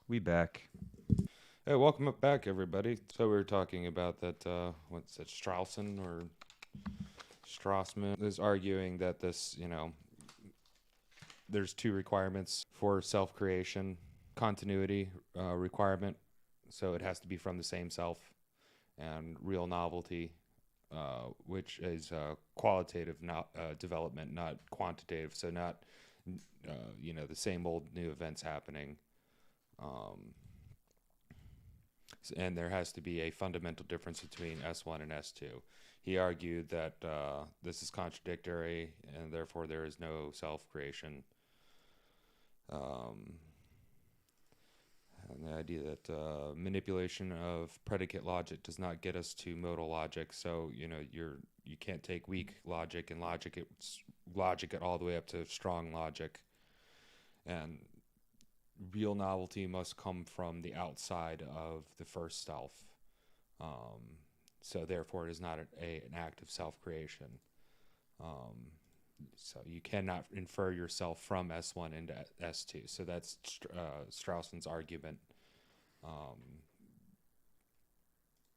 We back. Hey, welcome back, everybody. So we were talking about that, what's it, Straussen or Strassman is arguing that this, there's two requirements for self-creation. Continuity requirement, so it has to be from the same self, and real novelty, which is qualitative development, not quantitative, so not, the same old new events happening. And there has to be a fundamental difference between S1 and S2. He argued that this is contradictory, and therefore there is no self-creation. And the idea that manipulation of predicate logic does not get us to modal logic. So you can't take weak logic and logic it all the way up to strong logic. And real novelty must come from the outside of the first self. So therefore it is not an act of self-creation. So you cannot infer yourself from S1 into S2. So that's Straussen's argument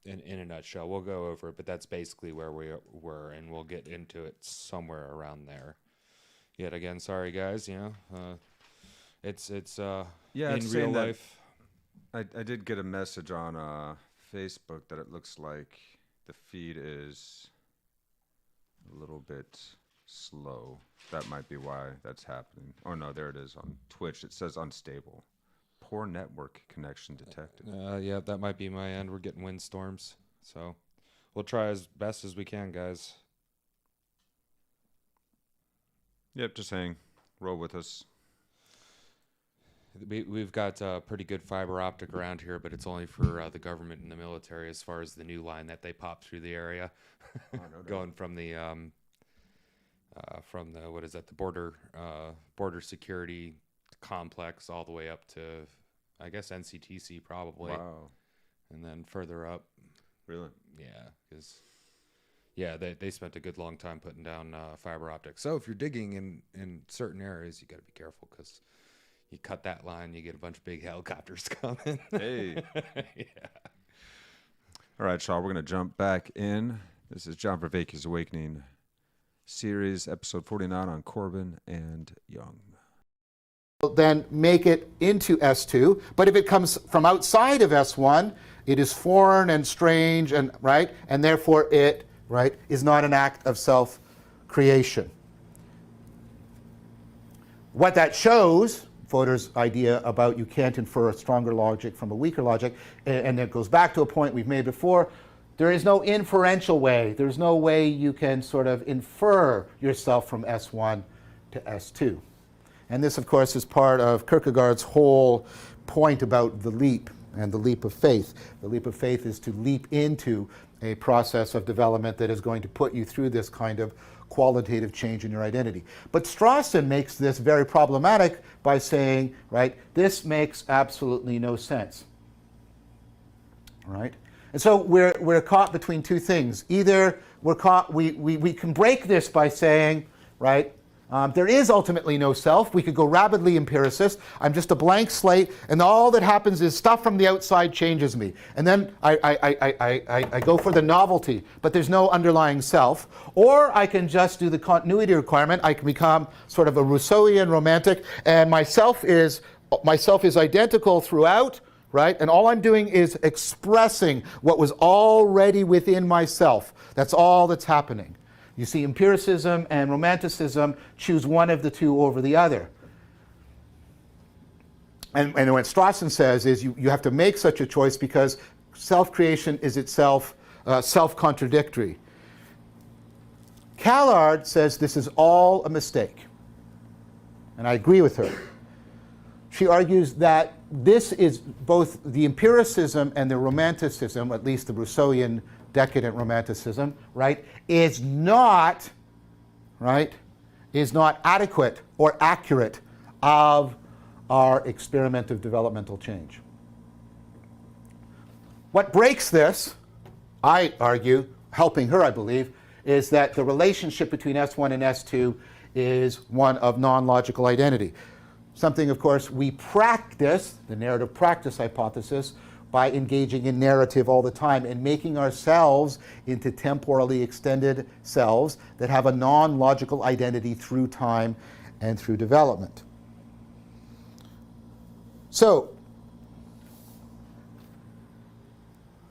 in a nutshell. We'll go over it, but that's basically where we were, and we'll get into it somewhere around there. Yet again, sorry guys, it's in real life. I did get a message on Facebook that it looks like the feed is a little bit slow. That might be why that's happening. Oh no, there it is on Twitch. It says unstable. Poor network connection detected. Yeah, that might be my end. We're getting windstorms, so we'll try as best as we can, guys. Yep, just hang. Roll with us. We've got pretty good fiber optic around here, but it's only for the government and the military as far as the new line that they popped through the area. Going from the what is that, the border security complex all the way up to, I guess, NCTC probably. Wow. And then further up. Really? Yeah, because they spent a good long time putting down fiber optics. So if you're digging in certain areas, you got to be careful, because you cut that line, you get a bunch of big helicopters coming. Hey. Yeah. All right, Shaw, we're going to jump back in. This is John Vervaeke's Awakening series, episode 49 on Corbin and Jung. Then make it into S2, but if it comes from outside of S1, it is foreign and strange, and right, and therefore it is not an act of self-creation. What that shows, Fodor's idea about you can't infer a stronger logic from a weaker logic, and it goes back to a point we've made before. There is no inferential way. There's no way you can sort of infer yourself from S1 to S2. And this, of course, is part of Kierkegaard's whole point about the leap and the leap of faith. The leap of faith is to leap into a process of development that is going to put you through this kind of qualitative change in your identity. But Strawson makes this very problematic by saying, this makes absolutely no sense. Right? And so we're caught between two things. Either we can break this by saying, there is ultimately no self. We could go rabidly empiricist. I'm just a blank slate, and all that happens is stuff from the outside changes me. And then I go for the novelty, but there's no underlying self. Or I can just do the continuity requirement. I can become sort of a Rousseauian romantic, and myself is identical throughout, and all I'm doing is expressing what was already within myself. That's all that's happening. You see, empiricism and romanticism choose one of the two over the other. And what Strawson says is you have to make such a choice because self-creation is itself self-contradictory. Callard says this is all a mistake. And I agree with her. She argues that this is both the empiricism and the romanticism, at least the Rousseauian decadent romanticism, is not adequate or accurate of our experiment of developmental change. What breaks this, I argue, helping her, I believe, is that the relationship between S1 and S2 is one of non-logical identity. something, of course, we practice, the narrative practice hypothesis, by engaging in narrative all the time and making ourselves into temporally extended selves that have a non-logical identity through time and through development. So,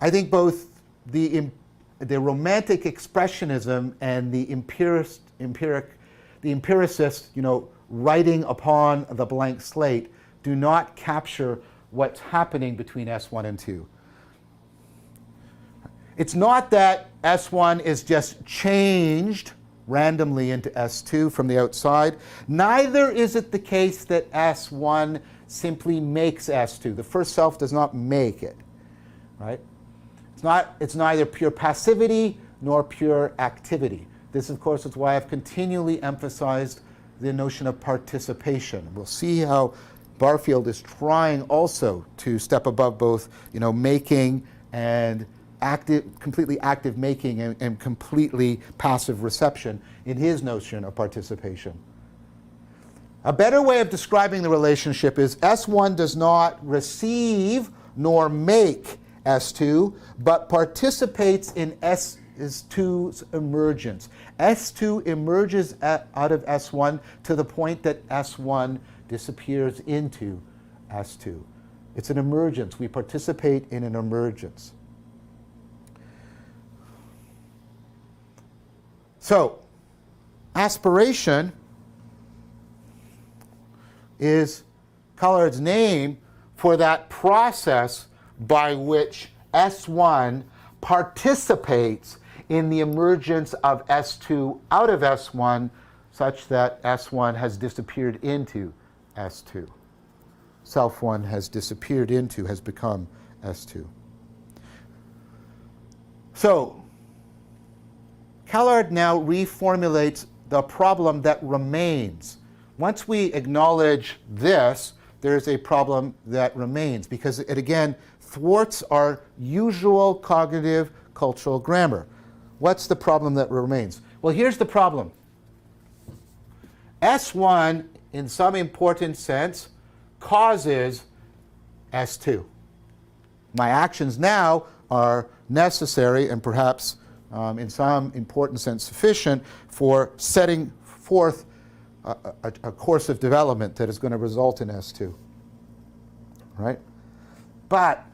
I think both the romantic expressionism and the empiricist, writing upon the blank slate do not capture what's happening between S1 and 2. It's not that S1 is just changed randomly into S2 from the outside. Neither is it the case that S1 simply makes S2. The first self does not make it, right? It's neither pure passivity nor pure activity. This, of course, is why I've continually emphasized the notion of participation. We'll see how Barfield is trying also to step above both, making and completely active making and completely passive reception in his notion of participation. A better way of describing the relationship is S1 does not receive nor make S2, but participates in S2's emergence. S2 emerges out of S1 to the point that S1 disappears into S2. It's an emergence. We participate in an emergence. So, aspiration is Collard's name for that process by which S1 participates in the emergence of S2 out of S1 such that S1 has disappeared into S2. Self 1 has disappeared into, has become S2. So, Callard now reformulates the problem that remains. Once we acknowledge this, there's a problem that remains because it again thwarts our usual cognitive cultural grammar. What's the problem that remains? Well, here's the problem. S1, in some important sense, causes S2. My actions now are necessary and perhaps in some important sense sufficient for setting forth a course of development that is going to result in S2. Right? But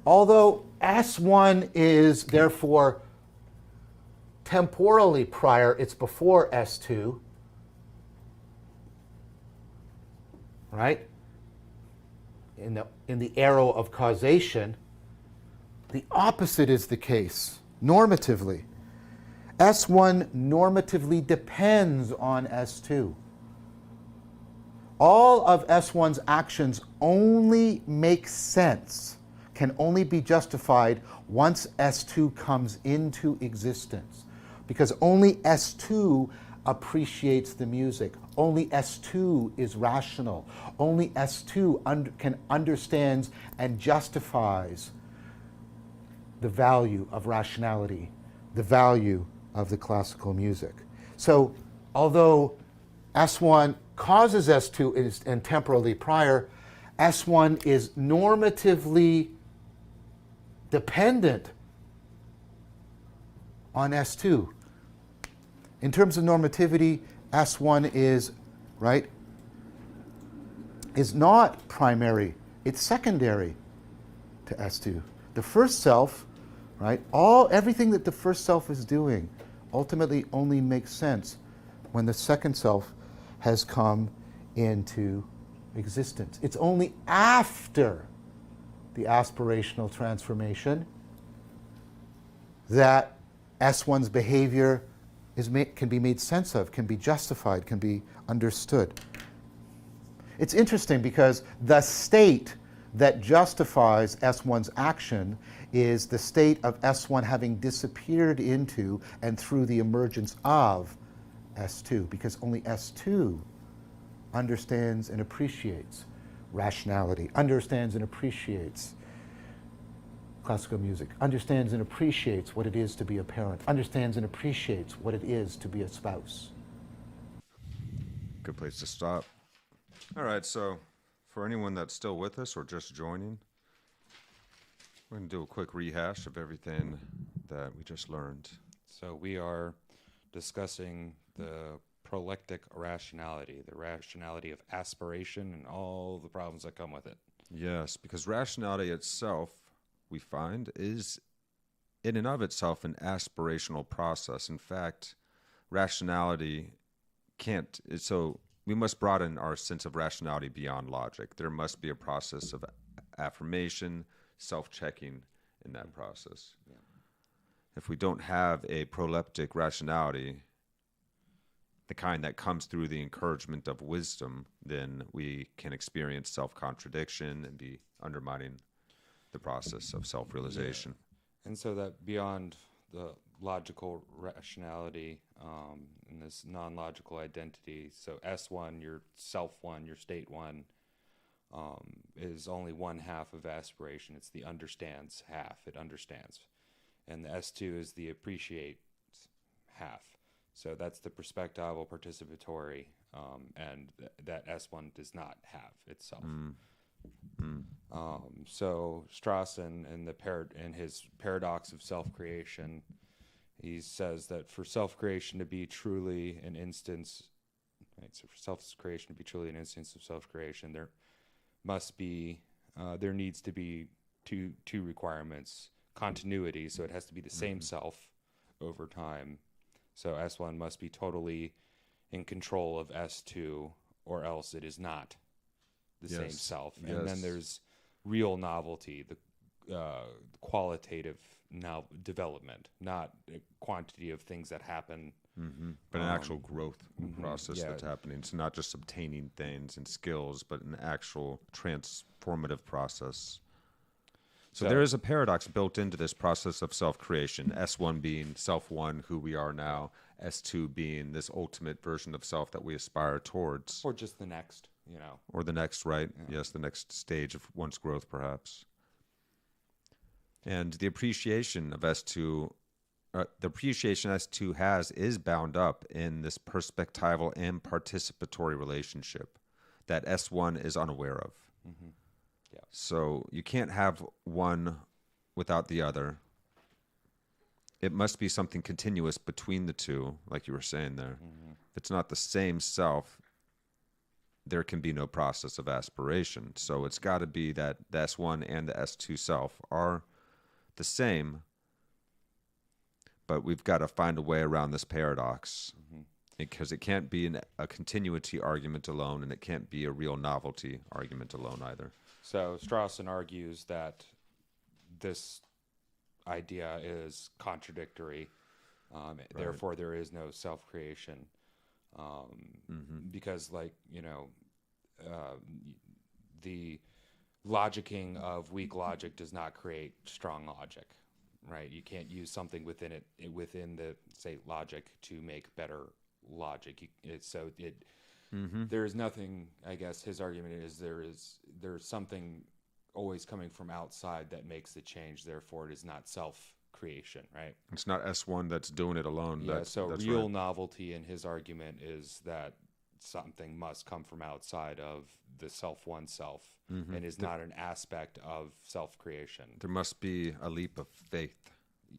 although S1 is therefore temporally prior, it's before S2, right? In the arrow of causation, the opposite is the case normatively. S1 normatively depends on S2. All of S1's actions only make sense, can only be justified once S2 comes into existence. Because only S2 appreciates the music. Only S2 is rational. Only S2 understands and justifies the value of rationality, the value of the classical music. So although S1 causes S2 and temporally prior, S1 is normatively dependent on S2. In terms of normativity, S1 is, right, is not primary, it's secondary to S2. The first self, right, everything that the first self is doing ultimately only makes sense when the second self has come into existence. It's only after the aspirational transformation that S1's behavior can be made sense of, can be justified, can be understood. It's interesting because the state that justifies S1's action is the state of S1 having disappeared into and through the emergence of S2, because only S2 understands and appreciates rationality, understands and appreciates classical music, understands and appreciates what it is to be a parent, understands and appreciates what it is to be a spouse. Good place to stop. All right, so for anyone that's still with us or just joining, we're going to do a quick rehash of everything that we just learned. So we are discussing the proleptic rationality, the rationality of aspiration and all the problems that come with it. Yes, because rationality itself, we find, is in and of itself an aspirational process. In fact, rationality can't, so we must broaden our sense of rationality beyond logic. There must be a process of affirmation, self-checking in that process. Yeah. If we don't have a proleptic rationality, the kind that comes through the encouragement of wisdom, then we can experience self-contradiction and be undermining the process of self-realization. Yeah. And so that beyond the logical rationality and this non-logical identity, so S1, your self-one, your state-one, is only one half of aspiration. It's the understands half. It understands. And the S2 is the appreciate half. So that's the perspectival participatory, and that S1 does not have itself. So Strawson in his paradox of self-creation, he says that for self-creation to be truly an instance, right, so for self-creation to be truly an instance of self-creation, there needs to be two requirements: continuity, so it has to be the same self over time. So S1 must be totally in control of S2, or else it is not the same self. And then there's real novelty, the qualitative development, not a quantity of things that happen. But an actual growth process that's happening. It's not just obtaining things and skills, but an actual transformative process. So there is a paradox built into this process of self-creation. S1 being self-one, who we are now. S2 being this ultimate version of self that we aspire towards. Or just the next, Or the next, right? Yeah. Yes, the next stage of one's growth, perhaps. And the appreciation of S2, the appreciation S2 has is bound up in this perspectival and participatory relationship that S1 is unaware of. Mm-hmm. Yeah. So you can't have one without the other. It must be something continuous between the two, like you were saying there. If it's not the same self, there can be no process of aspiration. So it's got to be that the S1 and the S2 self are the same, but we've got to find a way around this paradox, because it can't be a continuity argument alone, and it can't be a real novelty argument alone either. So Strawson argues that this idea is contradictory, therefore there is no self-creation, because the logicking of weak logic does not create strong logic, right? You can't use something within the, say, logic to make better logic. There is nothing, I guess his argument is there's something always coming from outside that makes the change, therefore it is not self-creation, right? It's not S1 that's doing it alone. Yeah, that's real right. novelty in his argument is that something must come from outside of the self-one self, and is not an aspect of self-creation. There must be a leap of faith.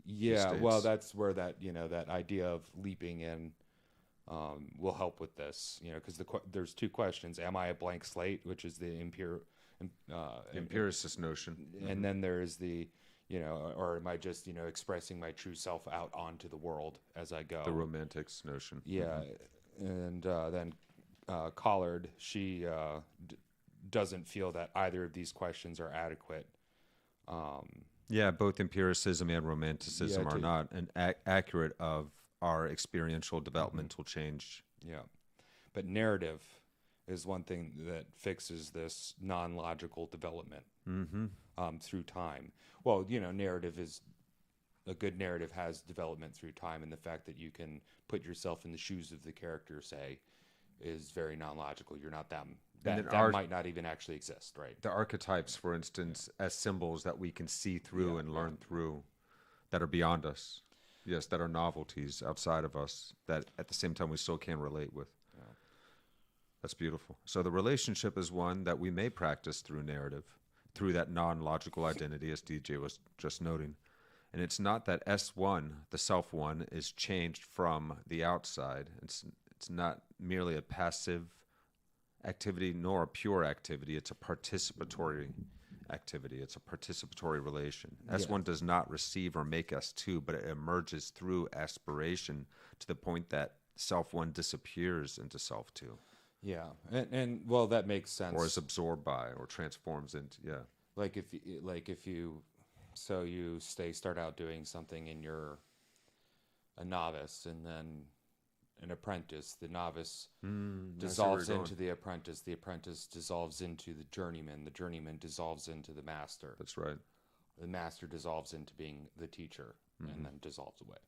Yeah, well, that's where that idea of leaping in will help with this, because there's two questions: am I a blank slate, which is the empiricist notion, and then there is the or am I just expressing my true self out onto the world as I go? The romantics notion. Yeah, and then Collard, she doesn't feel that either of these questions are adequate. Yeah, both empiricism and romanticism are not accurate of our experiential developmental change. Yeah, but narrative is one thing that fixes this non-logical development through time. Well, narrative is a good narrative has development through time, and the fact that you can put yourself in the shoes of the character, say, is very non-logical. You're not them. That might not even actually exist, right? The archetypes, for instance, as symbols that we can see through and learn through, that are beyond us. Yes, that are novelties outside of us, that at the same time we still can relate with. That's beautiful. So the relationship is one that we may practice through narrative, through that non-logical identity, as DJ was just noting. And it's not that S1, the self one, is changed from the outside. It's not merely a passive activity nor a pure activity. It's a participatory activity. It's a participatory relation. S1 does not receive or make S2, but it emerges through aspiration to the point that self one disappears into self two. Yeah, and well, that makes sense. Or is absorbed by, or transforms into, yeah. Like if you, so you start out doing something and you're a novice, and then an apprentice. The novice dissolves into the apprentice dissolves into the journeyman dissolves into the master. That's right. The master dissolves into being the teacher, and then dissolves away.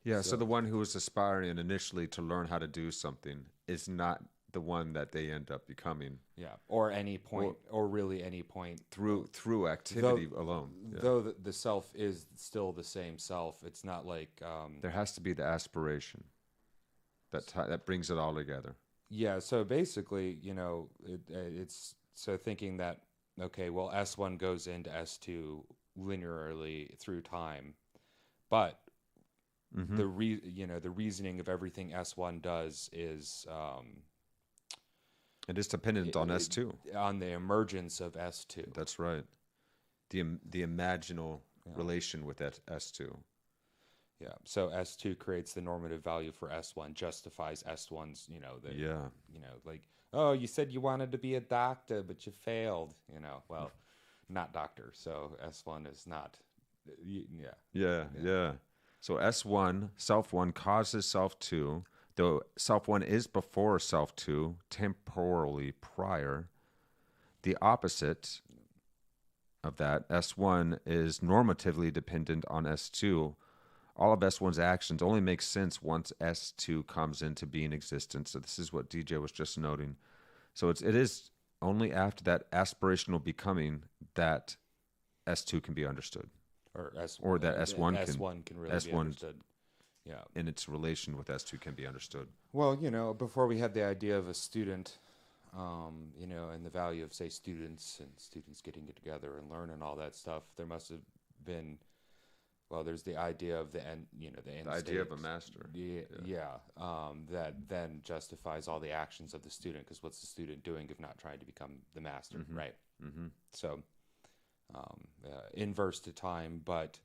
Yeah, so the one who was aspiring initially to learn how to do something is not the one that they end up becoming. Yeah, or any point, or really any point through activity alone. Yeah. Though the self is still the same self, it's not like there has to be the aspiration that brings it all together. Yeah, so basically, it's so thinking that, okay, well, S1 goes into S2 linearly through time, but the reasoning of everything S1 does is it is dependent on S2, on the emergence of S2. That's right. The imaginal relation with that S2. Yeah. So S2 creates the normative value for S1, justifies S1's, like, oh, you said you wanted to be a doctor, but you failed, well, not doctor. So S1 is not, Yeah. So S1, self 1 causes self 2, though self 1 is before self 2, temporally prior. The opposite of that, S1 is normatively dependent on S2. All of S1's actions only make sense once S2 comes into being existence. So this is what DJ was just noting. So it is only after that aspirational becoming that S2 can be understood. Or that S1 can really be understood. Yeah. And its relation with S2 can be understood. Well, before we had the idea of a student, and the value of, say, students getting together and learning all that stuff, there must have been, well, there's the idea of the end, the end The idea state. of a master. That then justifies all the actions of the student, because what's the student doing if not trying to become the master, right? So, inverse to time, but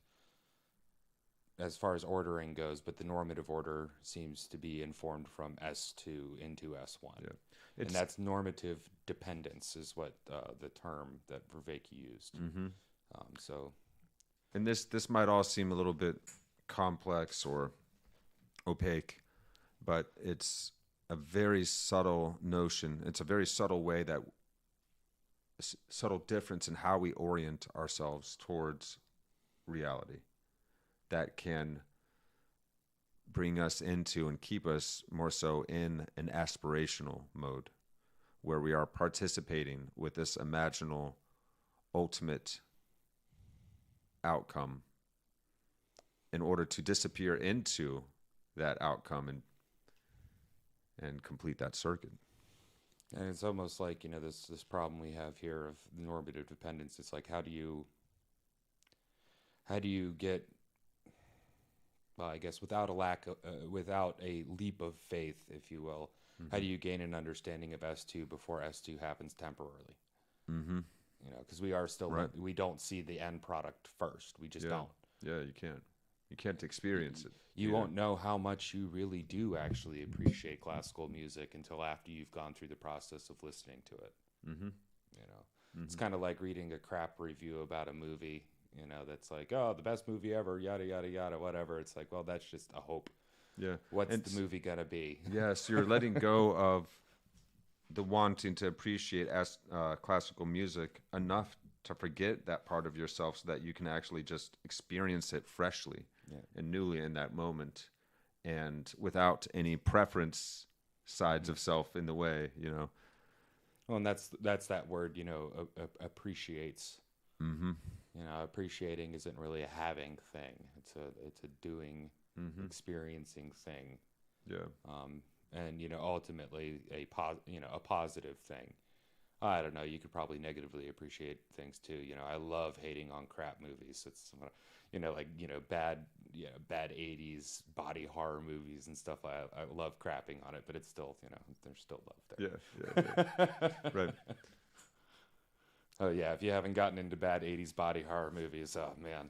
as far as ordering goes, but the normative order seems to be informed from S2 into S1. Yeah. And that's normative dependence is what the term that Vervaeke used. And this might all seem a little bit complex or opaque, but it's a very subtle notion. It's a very subtle way subtle difference in how we orient ourselves towards reality that can bring us into and keep us more so in an aspirational mode where we are participating with this imaginal ultimate outcome in order to disappear into that outcome and complete that circuit. And it's almost like, this problem we have here of normative dependence. It's like, how do you get, well, I guess without without a leap of faith, if you will, how do you gain an understanding of S2 before S2 happens temporarily? Because we are still, we don't see the end product first. We just don't. Yeah, you can't. You can't experience it. You won't know how much you really do actually appreciate classical music until after you've gone through the process of listening to it. It's kind of like reading a crap review about a movie, that's like, oh, the best movie ever, yada, yada, yada, whatever. It's like, well, that's just a hope. Yeah. What's the movie going to be? Yes, you're letting go of the wanting to appreciate classical music enough to forget that part of yourself so that you can actually just experience it freshly and newly in that moment and without any preference sides of self in the way, Well, and that's that word, appreciates. Appreciating isn't really a having thing. It's a doing, experiencing thing. Yeah. and ultimately a positive thing. I don't know. You could probably negatively appreciate things too. I love hating on crap movies. It's bad, bad '80s body horror movies and stuff. I love crapping on it, but it's still, there's still love there. Yeah. Right. Oh yeah, if you haven't gotten into bad '80s body horror movies, oh man,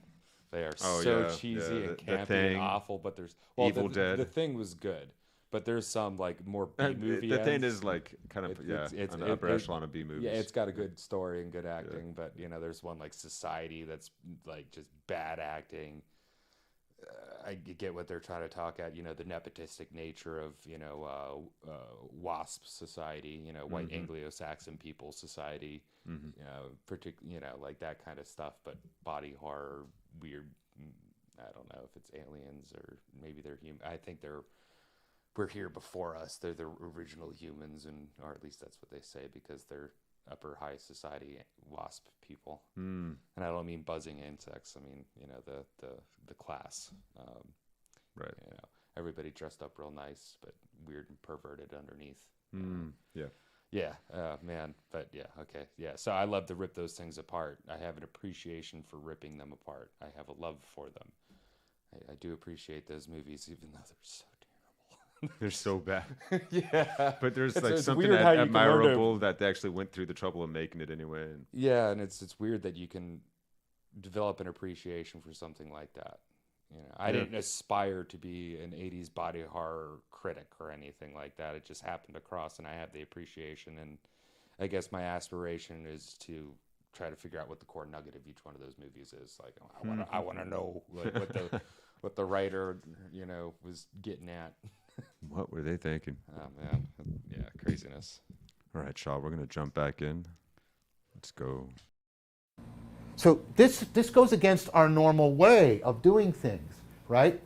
they are Oh, so yeah, cheesy yeah. and The campy Thing, and awful. But there's Evil the, Dead. The Thing was good, but there's some like more B movie. The Thing is like kind of it's on the upper echelon of B movies. Yeah, it's got a good story and good acting, but there's one like Society that's like just bad acting. I get what they're trying to talk at, the nepotistic nature of, WASP society, white Anglo-Saxon people society, like that kind of stuff, but body horror, weird, I don't know if it's aliens or maybe they're human. I think we're here before us. They're the original humans, or at least that's what they say, because they're upper high society WASP people. And I don't mean buzzing insects. I mean, the class. Right. Everybody dressed up real nice, but weird and perverted underneath. Yeah. Yeah, man. But yeah, okay. Yeah. So I love to rip those things apart. I have an appreciation for ripping them apart. I have a love for them. I do appreciate those movies, even though they're so terrible. They're so bad. Yeah. But there's It's something weird how you can learn to- admirable that they actually went through the trouble of making it anyway. And Yeah, and it's weird that you can develop an appreciation for something like that. I didn't aspire to be an '80s body horror critic or anything like that. It just happened across, and I have the appreciation. And I guess my aspiration is to try to figure out what the core nugget of each one of those movies is. Like, I want to know like what the writer was getting at. what were they thinking? Oh man, yeah, craziness. All right, Shaw, we're gonna jump back in. Let's go. So this goes against our normal way of doing things, right?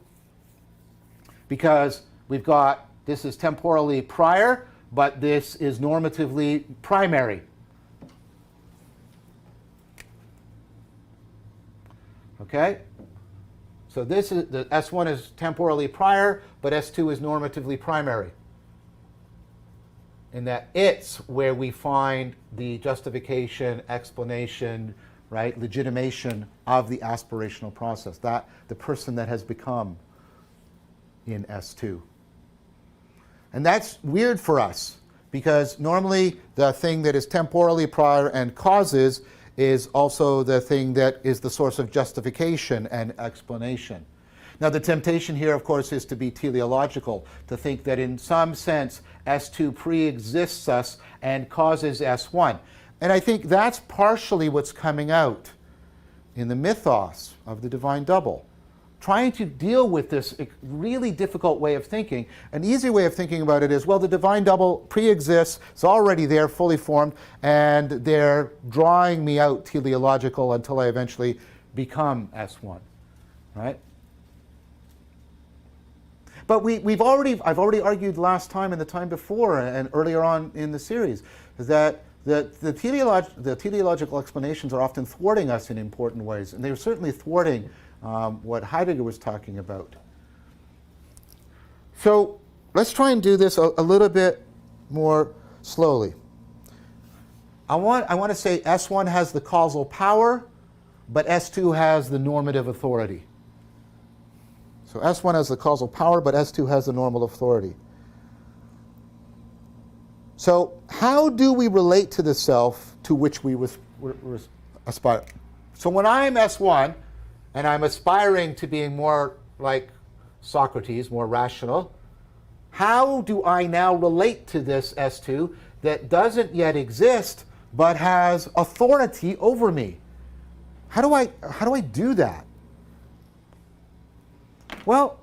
Because we've got, this is temporally prior, but this is normatively primary. Okay? So this is, the S1 is temporally prior, but S2 is normatively primary. In that it's where we find the justification, explanation, right, legitimation of the aspirational process, that the person that has become in S2. And that's weird for us, because normally the thing that is temporally prior and causes is also the thing that is the source of justification and explanation. Now the temptation here, of course, is to be teleological, to think that in some sense S2 pre-exists us and causes S1. And I think that's partially what's coming out in the mythos of the divine double. Trying to deal with this really difficult way of thinking. An easy way of thinking about it is, well, the divine double pre-exists, it's already there, fully formed, and they're drawing me out teleological until I eventually become S1, right? But I've already argued last time and the time before and earlier on in the series that the teleological explanations are often thwarting us in important ways, and they're certainly thwarting what Heidegger was talking about. So let's try and do this a little bit more slowly. I want to say S1 has the causal power, but S2 has the normative authority. So S1 has the causal power, but S2 has the normal authority. So how do we relate to the self to which we aspire? So when I'm S1, and I'm aspiring to being more like Socrates, more rational, how do I now relate to this S2 that doesn't yet exist, but has authority over me? How do I do that? Well,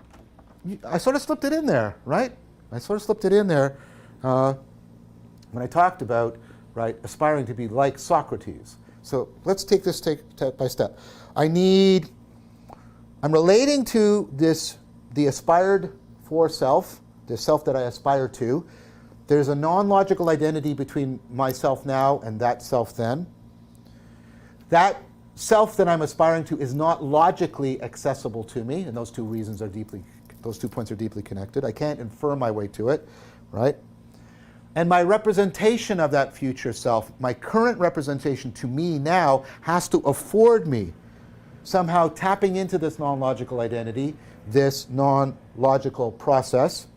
I sort of slipped it in there, right? I sort of slipped it in there when I talked about, right, aspiring to be like Socrates. So let's take this step by step. I'm relating to the aspired for self, the self that I aspire to. There's a non-logical identity between myself now and that self then. That self that I'm aspiring to is not logically accessible to me, and those two points are deeply connected. I can't infer my way to it, right? And my representation of that future self, my current representation to me now, has to afford me somehow tapping into this non-logical identity, this non-logical process.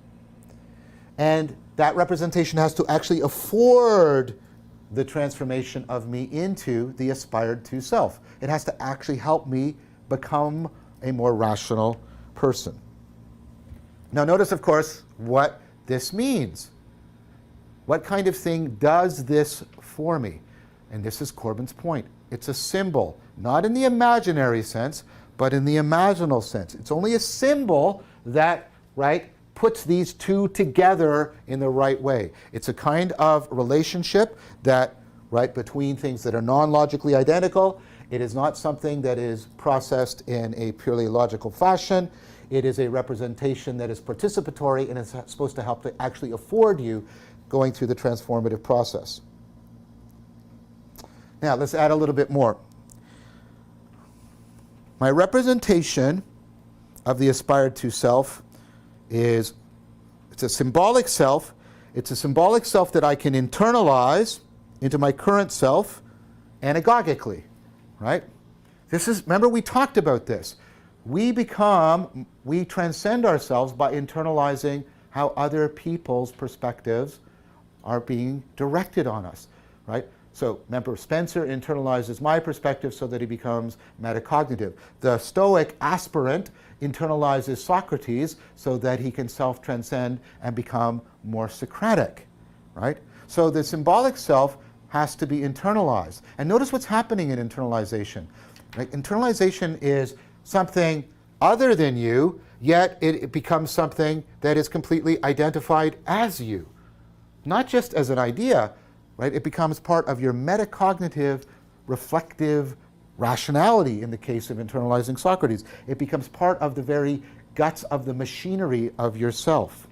And that representation has to actually afford the transformation of me into the aspired to self. It has to actually help me become a more rational person. Now notice, of course, what this means. What kind of thing does this for me? And this is Corbin's point. It's a symbol, not in the imaginary sense, but in the imaginal sense. It's only a symbol that, right, puts these two together in the right way. It's a kind of relationship that, right, between things that are non-logically identical. It is not something that is processed in a purely logical fashion. It is a representation that is participatory and is supposed to help to actually afford you going through the transformative process. Now, let's add a little bit more. My representation of the aspired to self it's a symbolic self. It's a symbolic self that I can internalize into my current self anagogically, right? Remember we talked about this. We transcend ourselves by internalizing how other people's perspectives are being directed on us, right? So remember, Spencer internalizes my perspective so that he becomes metacognitive. The Stoic aspirant internalizes Socrates so that he can self-transcend and become more Socratic, right? So the symbolic self has to be internalized. And notice what's happening in internalization. Right? Internalization is something other than you, yet it becomes something that is completely identified as you. Not just as an idea, right? It becomes part of your metacognitive, reflective rationality in the case of internalizing Socrates. It becomes part of the very guts of the machinery of yourself.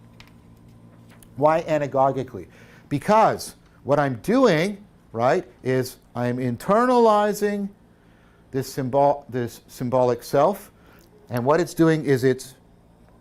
Why anagogically? Because what I'm doing, right, is I'm internalizing this symbolic self, and what it's doing is it's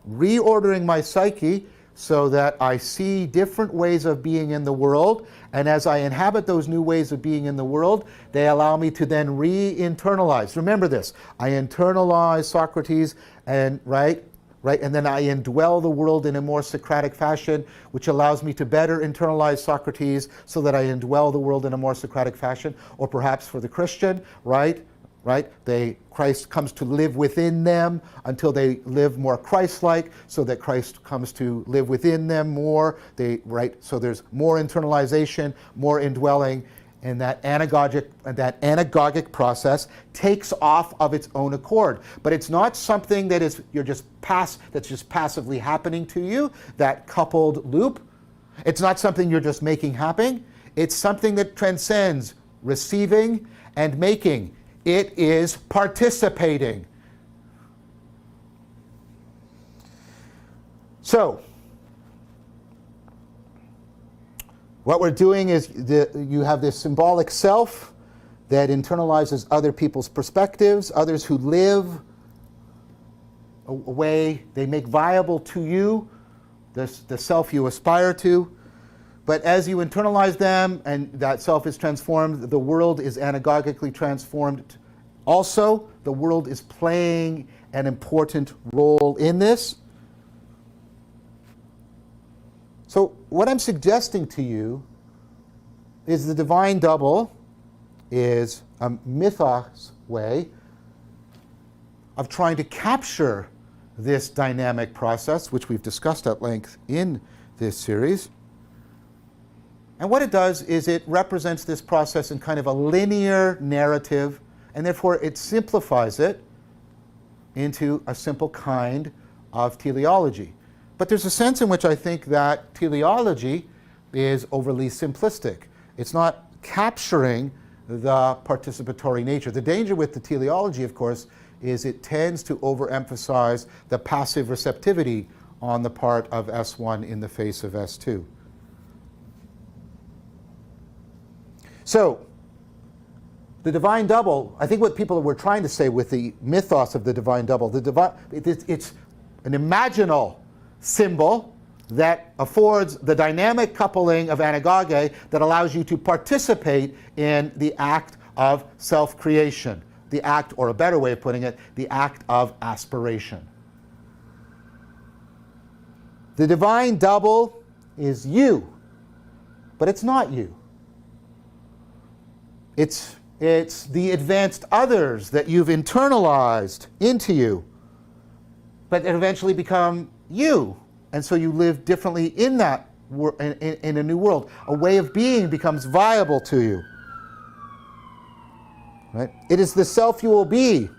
reordering my psyche so that I see different ways of being in the world, and as I inhabit those new ways of being in the world, they allow me to then re-internalize. Remember this, I internalize Socrates, and and then I indwell the world in a more Socratic fashion, which allows me to better internalize Socrates so that I indwell the world in a more Socratic fashion. Or perhaps for the Christian, Christ comes to live within them until they live more Christ-like, so that Christ comes to live within them more. So there's more internalization, more indwelling, and that anagogic process takes off of its own accord. But it's not something that that's just passively happening to you, that coupled loop. It's not something you're just making happen. It's something that transcends receiving and making. It is participating. So, what we're doing is you have this symbolic self that internalizes other people's perspectives, others who live a way they make viable to you, the self you aspire to. But as you internalize them and that self is transformed, the world is anagogically transformed. Also, the world is playing an important role in this. So what I'm suggesting to you is the divine double is a mythos way of trying to capture this dynamic process, which we've discussed at length in this series. And what it does is it represents this process in kind of a linear narrative, and therefore it simplifies it into a simple kind of teleology. But there's a sense in which I think that teleology is overly simplistic. It's not capturing the participatory nature. The danger with the teleology, of course, is it tends to overemphasize the passive receptivity on the part of S1 in the face of S2. So, the divine double, I think what people were trying to say with the mythos of the divine double, it's an imaginal symbol, that affords the dynamic coupling of anagoge that allows you to participate in the act of self-creation, the act, or a better way of putting it, the act of aspiration. The divine double is you, but it's not you. It's the advanced others that you've internalized into you, but that eventually become you. And so you live differently in that in a new world. A way of being becomes viable to you. Right? It is the self you will be,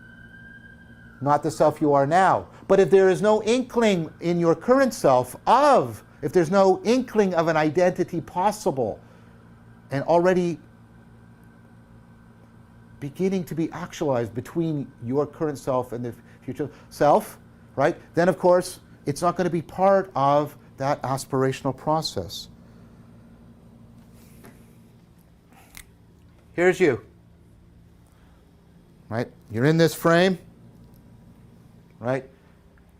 not the self you are now. But if there is no inkling in your current self if there's no inkling of an identity possible and already beginning to be actualized between your current self and the future self, right? Then of course, it's not going to be part of that aspirational process. Here's you. Right? You're in this frame, right?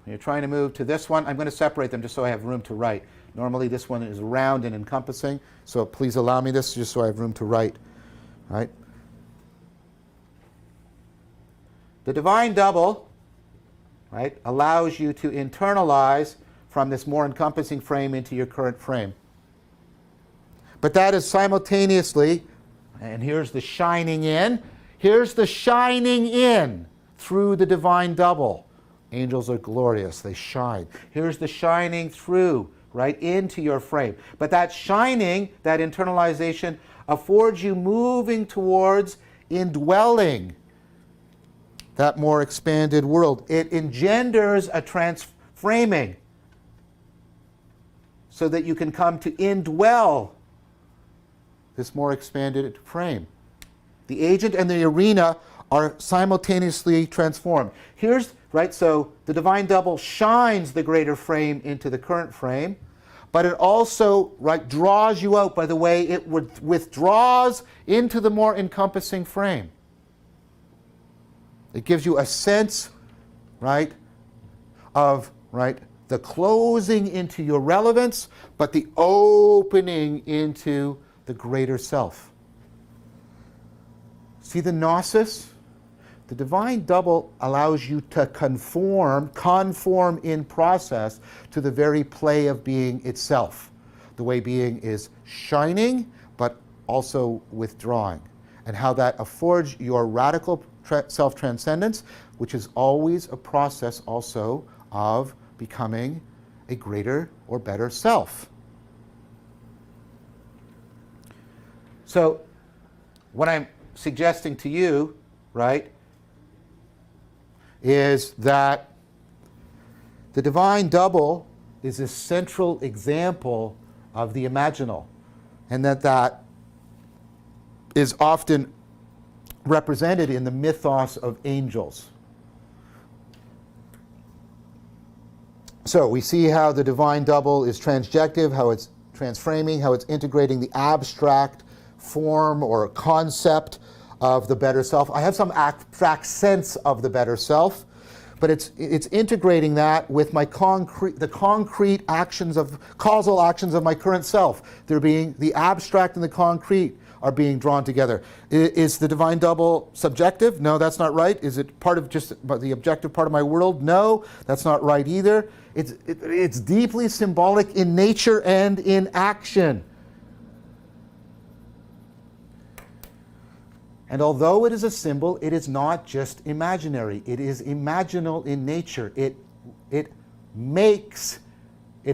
You're trying to move to this one. I'm going to separate them just so I have room to write. Normally this one is round and encompassing, so please allow me this just so I have room to write. Right? The divine double, right, allows you to internalize from this more encompassing frame into your current frame. But that is simultaneously, and here's the shining in, here's the shining in through the divine double. Angels are glorious, they shine. Here's the shining through, right, into your frame. But that shining, that internalization, affords you moving towards indwelling that more expanded world. It engenders a transframing so that you can come to indwell this more expanded frame. The agent and the arena are simultaneously transformed. Here's, right, so the divine double shines the greater frame into the current frame, but it also, right, draws you out by the way it withdraws into the more encompassing frame. It gives you a sense, right, of, right, the closing into your relevance, but the opening into the greater self. See the gnosis? The divine double allows you to conform in process to the very play of being itself. The way being is shining, but also withdrawing. And how that affords your radical self-transcendence, which is always a process also of becoming a greater or better self. So, what I'm suggesting to you, right, is that the divine double is a central example of the imaginal, and that is often represented in the mythos of angels. So we see how the divine double is transjective, how it's transframing, how it's integrating the abstract form or concept of the better self. I have some abstract sense of the better self, but it's integrating that with my the concrete actions of causal actions of my current self. They're being, the abstract and the concrete are being drawn together. Is the divine double subjective? No, that's not right. Is it part of just the objective part of my world? No, that's not right either. It's deeply symbolic in nature and in action. And although it is a symbol, it is not just imaginary. It is imaginal in nature. It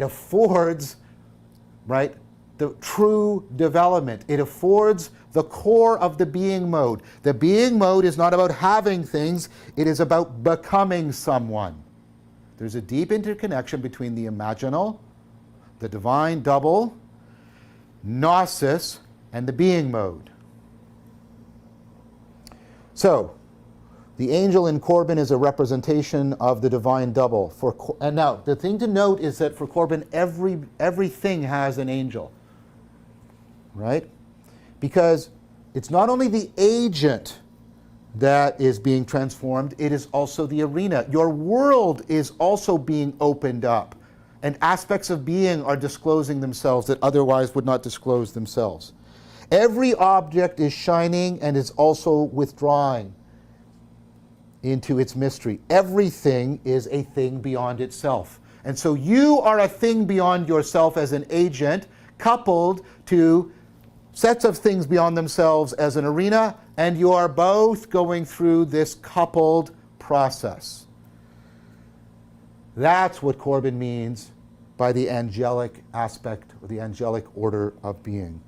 affords, right, the true development. It affords the core of the being mode. The being mode is not about having things, it is about becoming someone. There's a deep interconnection between the imaginal, the divine double, gnosis, and the being mode. So, the angel in Corbin is a representation of the divine double. And now, the thing to note is that for Corbin, everything has an angel. Right? Because it's not only the agent that is being transformed, it is also the arena. Your world is also being opened up and aspects of being are disclosing themselves that otherwise would not disclose themselves. Every object is shining and is also withdrawing into its mystery. Everything is a thing beyond itself. And so you are a thing beyond yourself as an agent, coupled to sets of things beyond themselves as an arena, and you are both going through this coupled process. That's what Corbin means by the angelic aspect, or the angelic order of being.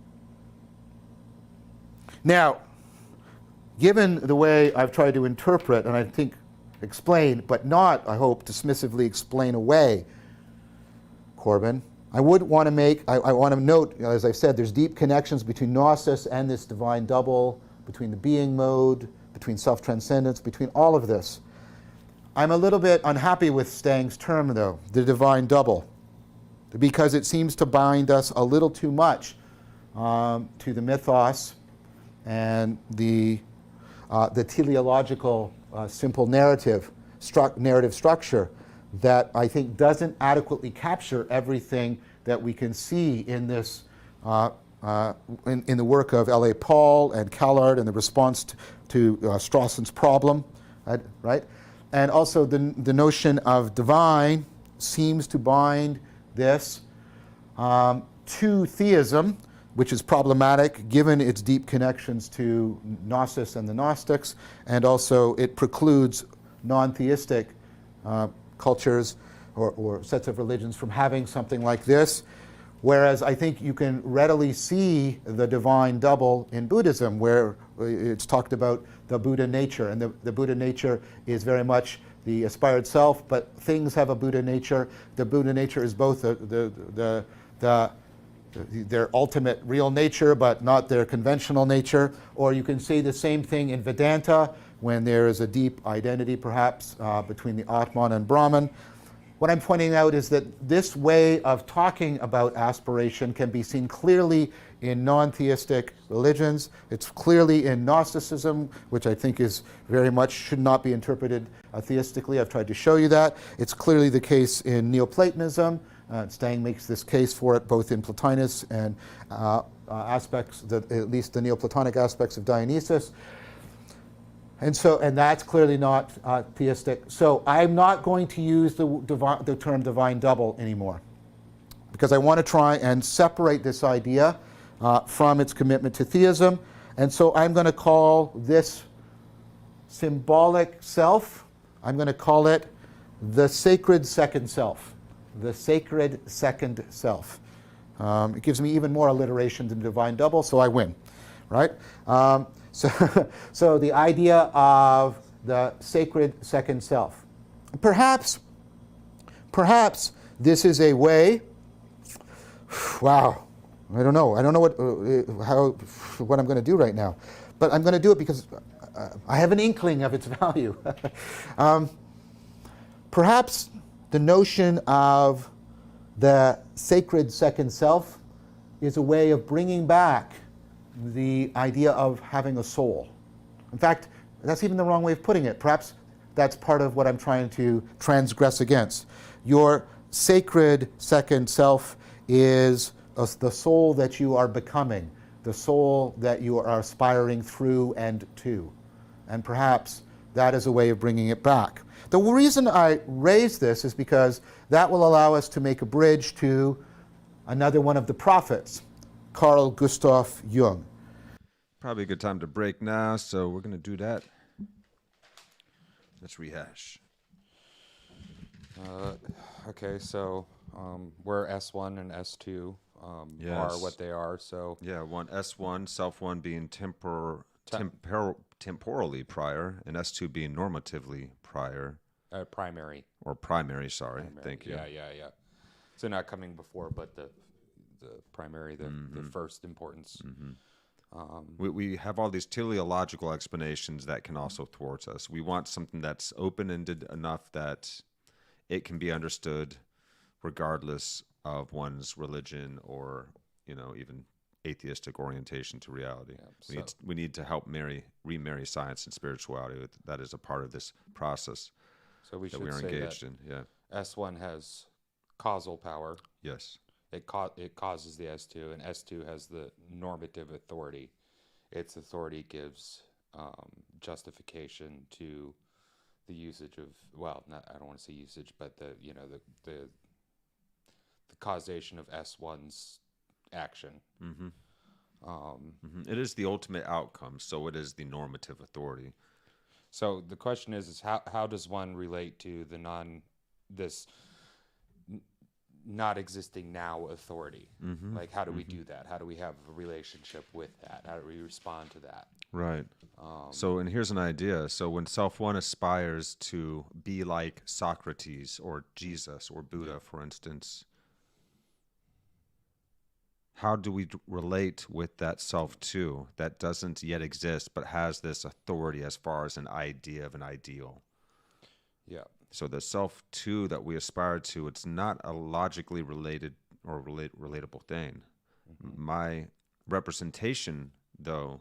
Now, given the way I've tried to interpret, and I think explain, but not, I hope, dismissively explain away Corbin, I would want to make, I want to note, as I've said, there's deep connections between gnosis and this divine double, between the being mode, between self-transcendence, between all of this. I'm a little bit unhappy with Stang's term, though, the divine double, because it seems to bind us a little too much to the mythos and the teleological simple narrative structure that I think doesn't adequately capture everything that we can see in this in the work of L.A. Paul and Callard and the response to Strawson's problem, right? And also the notion of divine seems to bind this to theism, which is problematic given its deep connections to Gnosis and the Gnostics, and also it precludes non-theistic cultures or sets of religions from having something like this. Whereas I think you can readily see the divine double in Buddhism, where it's talked about the Buddha nature, and the Buddha nature is very much the aspired self, but things have a Buddha nature. The Buddha nature is both their ultimate real nature, but not their conventional nature. Or you can see the same thing in Vedanta, when there is a deep identity, perhaps, between the Atman and Brahman. What I'm pointing out is that this way of talking about aspiration can be seen clearly in non-theistic religions. It's clearly in Gnosticism, which I think is very much should not be interpreted theistically. I've tried to show you that. It's clearly the case in Neoplatonism. Stang makes this case for it both in Plotinus and aspects, at least the Neoplatonic aspects of Dionysus. And that's clearly not theistic. So I'm not going to use the term divine double anymore, because I want to try and separate this idea from its commitment to theism. And so I'm going to call this symbolic self, I'm going to call it the sacred second self. The sacred second self. It gives me even more alliteration than divine double, so I win, right? So the idea of the sacred second self. Perhaps this is a way. Wow, I don't know what I'm going to do right now, but I'm going to do it because I have an inkling of its value. Perhaps the notion of the sacred second self is a way of bringing back the idea of having a soul. In fact, that's even the wrong way of putting it. Perhaps that's part of what I'm trying to transgress against. Your sacred second self is the soul that you are becoming, the soul that you are aspiring through and to. And perhaps that is a way of bringing it back. The reason I raise this is because that will allow us to make a bridge to another one of the prophets, Carl Gustav Jung. Probably a good time to break now, so we're going to do that. Let's rehash. Okay, so where S1 and S2 are what they are. So yeah, S1, self one being temporally prior, and S2 being normatively prior. Primary. Or primary, sorry. Primary. Thank you. Yeah. So not coming before, but the primary, the first importance. Mm-hmm. We have all these teleological explanations that can also thwart us. We want something that's open-ended enough that it can be understood regardless of one's religion or, even atheistic orientation to reality. Yeah, we need to help remarry science and spirituality. That is a part of this process so we that we are engaged in. Yeah. S1 has causal power. Yes. It causes the S2, and S2 has the normative authority. Its authority gives justification to the usage of, well, not, I don't want to say usage, but the causation of S1's action. Mm-hmm. It is the ultimate outcome, so it is the normative authority. So the question is how does one relate to the not existing now authority? Like, how do we do that? How do we have a relationship with that? How do we respond to that? Right. So, and here's an idea. So when self-one aspires to be like Socrates or Jesus or Buddha, for instance, how do we relate with that self-two that doesn't yet exist but has this authority as far as an idea of an ideal? Yeah. So the self-two that we aspire to, it's not a logically related or relatable thing. My representation, though,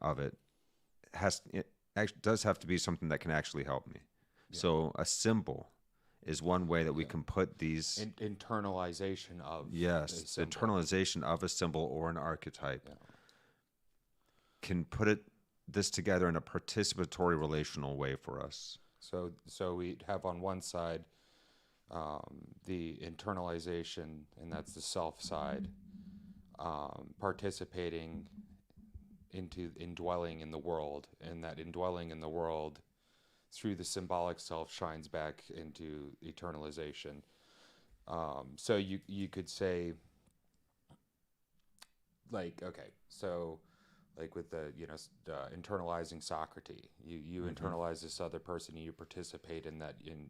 of it does have to be something that can actually help me. Yeah. So a symbol is one way that we can put these internalization of the internalization of a symbol or an archetype can put this together in a participatory relational way for us. So we have on one side the internalization, and that's the self side, participating into indwelling in the world, and that indwelling in the world through the symbolic self shines back into eternalization. So you could say, like, okay, so like with the internalizing Socrates, you internalize this other person, and you participate in that, in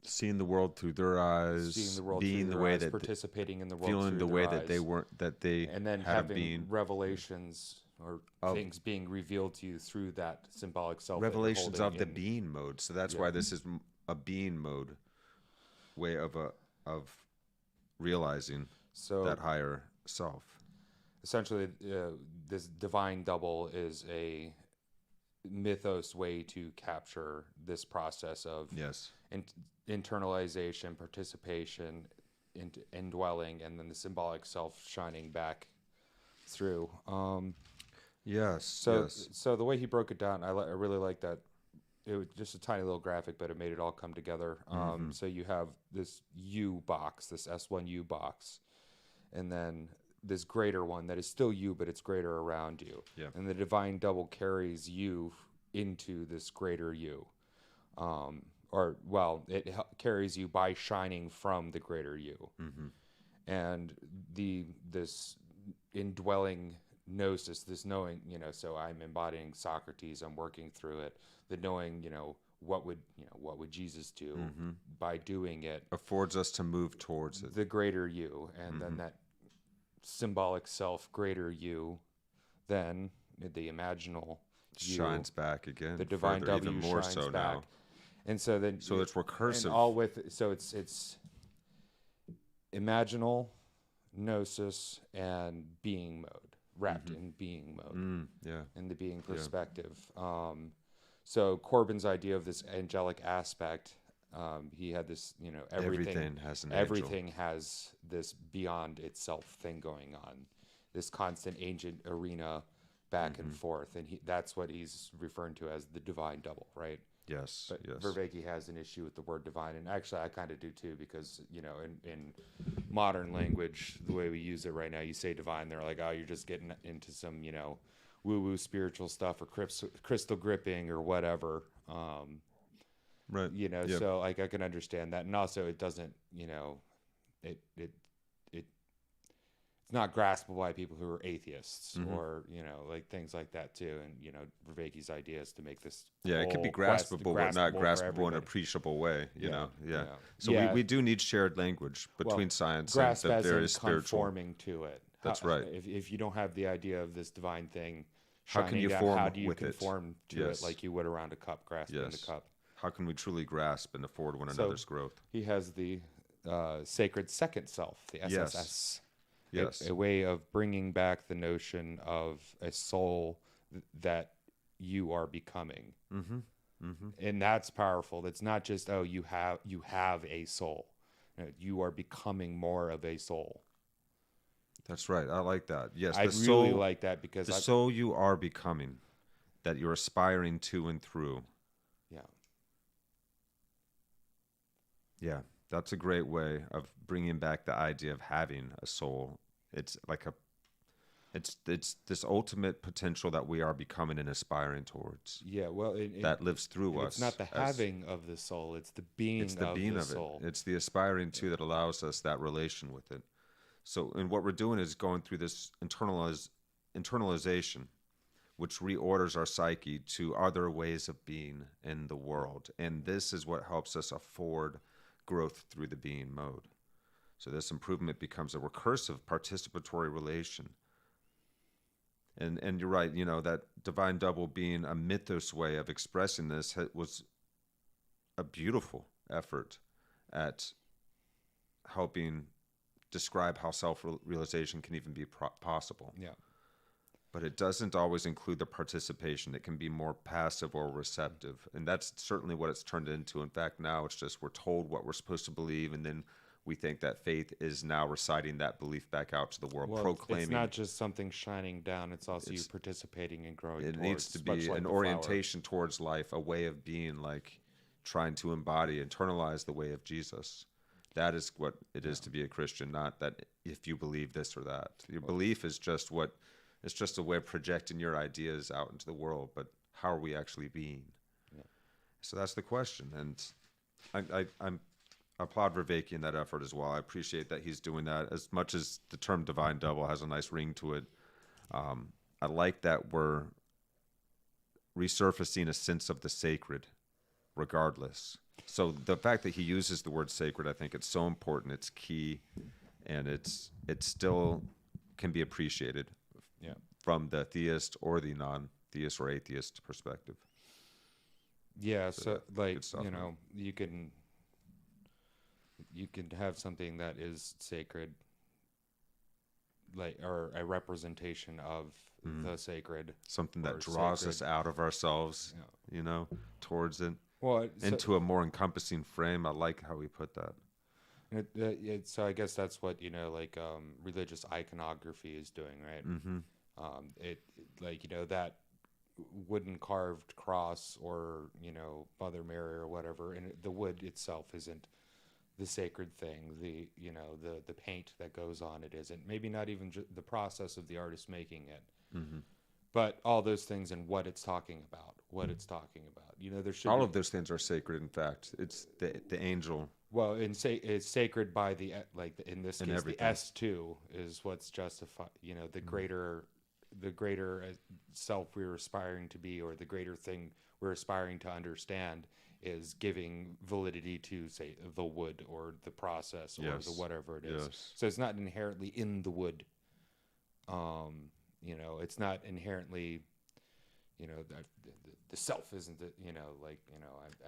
seeing the world through their eyes, seeing the world being through the their way eyes, that participating in the world, feeling through the their way eyes, that they weren't, that they and then had having been revelations or things being revealed to you through that symbolic self. Revelations of the being mode. So that's why this is a being mode way of realizing that higher self. Essentially, this divine double is a mythos way to capture this process of internalization, participation, indwelling, and then the symbolic self shining back through. So the way he broke it down, I really like that. It was just a tiny little graphic, but it made it all come together. So you have this U box, this S1 U box, and then this greater one that is still you, but it's greater around you. Yeah. And the divine double carries you into this greater you. It carries you by shining from the greater you. And this indwelling gnosis, this knowing, so I'm embodying Socrates, I'm working through it, the knowing, what would Jesus do by doing it affords us to move towards it, the greater you, and then that symbolic self greater you, then the imaginal you, shines back again, the divine W even more shines so back now. And so then it's recursive, and all with it's imaginal, gnosis, and being mode, wrapped in being mode, in the being perspective. So Corbin's idea of this angelic aspect, he had this, everything has this beyond itself thing going on, this constant ancient arena back and forth, and that's what he's referring to as the divine double, right? Yes. But yes. Vervaeke has an issue with the word divine, and actually I kind of do too, because in modern language, the way we use it right now, you say divine, they're like, oh, you're just getting into some woo-woo spiritual stuff or crystal gripping or whatever. Right. So like I can understand that, and also it doesn't, it's not graspable by people who are atheists or like things like that too. And Vervaeke's idea is to make this it could be graspable, but not graspable in an appreciable way. You know. So we do need shared language between science and the various spiritual. Conforming to it. That's right. If you don't have the idea of this divine thing, how can you form how do you with conform it? to it like you would around a cup, grasping the cup? How can we truly grasp and afford one another's growth? He has the sacred second self, the SSS. Yes. A way of bringing back the notion of a soul that you are becoming. And that's powerful. That's not just, you have a soul. You are becoming more of a soul. That's right. I like that. Yes, I the really soul, like that because the soul you are becoming, that you're aspiring to and through. yeah. Yeah, that's a great way of bringing back the idea of having a soul. It's like it's this ultimate potential that we are becoming and aspiring towards. Yeah, well, That lives through and us. it's not the having of the soul; it's the being It's the of being the of it. soul. It's the aspiring to that allows us that relation with it. So, and what we're doing is going through this internalization, which reorders our psyche to other ways of being in the world. And this is what helps us afford growth through the being mode. So this improvement becomes a recursive participatory relation. And you're right, that divine double being a mythos way of expressing this was a beautiful effort at helping describe how self-realization can even be possible. Yeah. But it doesn't always include the participation. It can be more passive or receptive. And that's certainly what it's turned into. In fact, now it's just we're told what we're supposed to believe, and then we think that faith is now reciting that belief back out to the world, Well, proclaiming. it's not just something shining down; it's also you participating and growing. It needs to be an orientation towards life, a way of being, like trying to embody, internalize the way of Jesus. That is what it is to be a Christian, not that if you believe this or that. Your belief is just it's just a way of projecting your ideas out into the world, but how are we actually being? Yeah. So that's the question. And I applaud Vervaeke in that effort as well. I appreciate that he's doing that. As much as the term divine double has a nice ring to it, I like that we're resurfacing a sense of the sacred regardless. So the fact that he uses the word sacred, I think it's so important. It's key, and it still can be appreciated from the theist or the non-theist or atheist perspective. Yeah, so like stuff, you can have something that is sacred, like, or a representation of the sacred, something that draws us out of ourselves, towards it. Well, into a more encompassing frame. I like how he put that. So I guess that's what religious iconography is doing, right? Mm-hmm. That wooden carved cross, or Mother Mary or whatever, and the wood itself isn't the sacred thing. The paint that goes on it isn't. Maybe not even the process of the artist making it. Mm-hmm. But all those things and what it's talking about, there should all of those things are sacred. In fact, it's the angel. Well, it's sacred by the in this case, everything. The S2 is what's justified. The greater self we're aspiring to be, or the greater thing we're aspiring to understand, is giving validity to, say, the wood or the process or the whatever it is. Yes. So it's not inherently in the wood. It's not inherently, the self isn't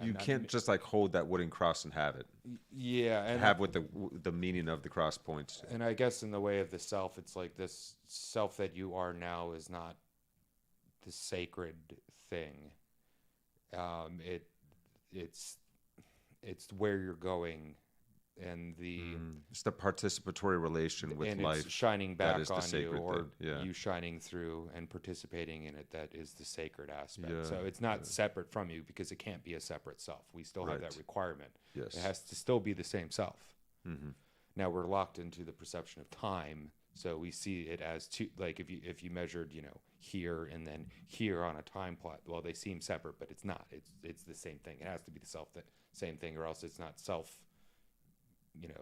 you can't just hold that wooden cross and have it. Yeah, and have what the meaning of the cross points to. And I guess in the way of the self, it's like this self that you are now is not the sacred thing. It's where you're going. And it's the participatory relation with and life. It's shining back on you, or yeah. you shining through and participating in it. That is the sacred aspect. Yeah. So it's not separate from you, because it can't be a separate self. We still have that requirement. Yes. It has to still be the same self. Mm-hmm. Now we're locked into the perception of time, so we see it as two. Like if you measured, here and then here on a time plot, well, they seem separate, but it's not. It's the same thing. It has to be the same thing, or else it's not self.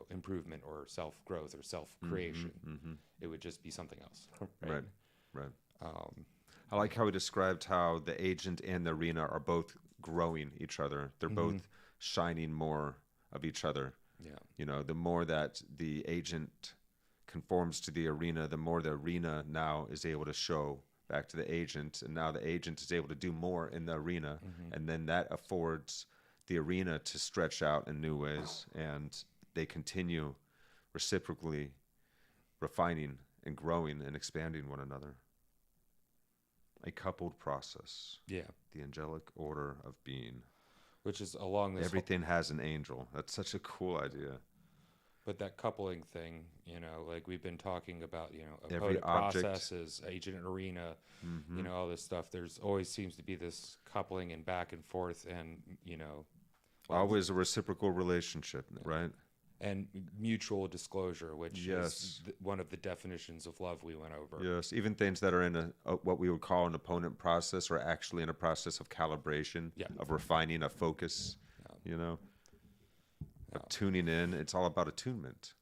Improvement or self-growth or self-creation. Mm-hmm. It would just be something else. Right. I like how he described how the agent and the arena are both growing each other. They're both shining more of each other. Yeah. The more that the agent conforms to the arena, the more the arena now is able to show back to the agent, and now the agent is able to do more in the arena, and then that affords the arena to stretch out in new ways, and they continue reciprocally refining and growing and expanding one another. A coupled process. Yeah. The angelic order of being. Which is along this... Everything has an angel. That's such a cool idea. But that coupling thing, like we've been talking about, Every opponent object. processes, agent arena, Mm-hmm. all this stuff. There's always seems to be this coupling and back and forth, and well, Always a reciprocal relationship, right? and mutual disclosure, which is Yes. one of the definitions of love we went over. Yes. Even things that are in what we would call an opponent process are actually in a process of calibration, Yeah. of refining a focus, you know, of tuning in. It's all about attunement.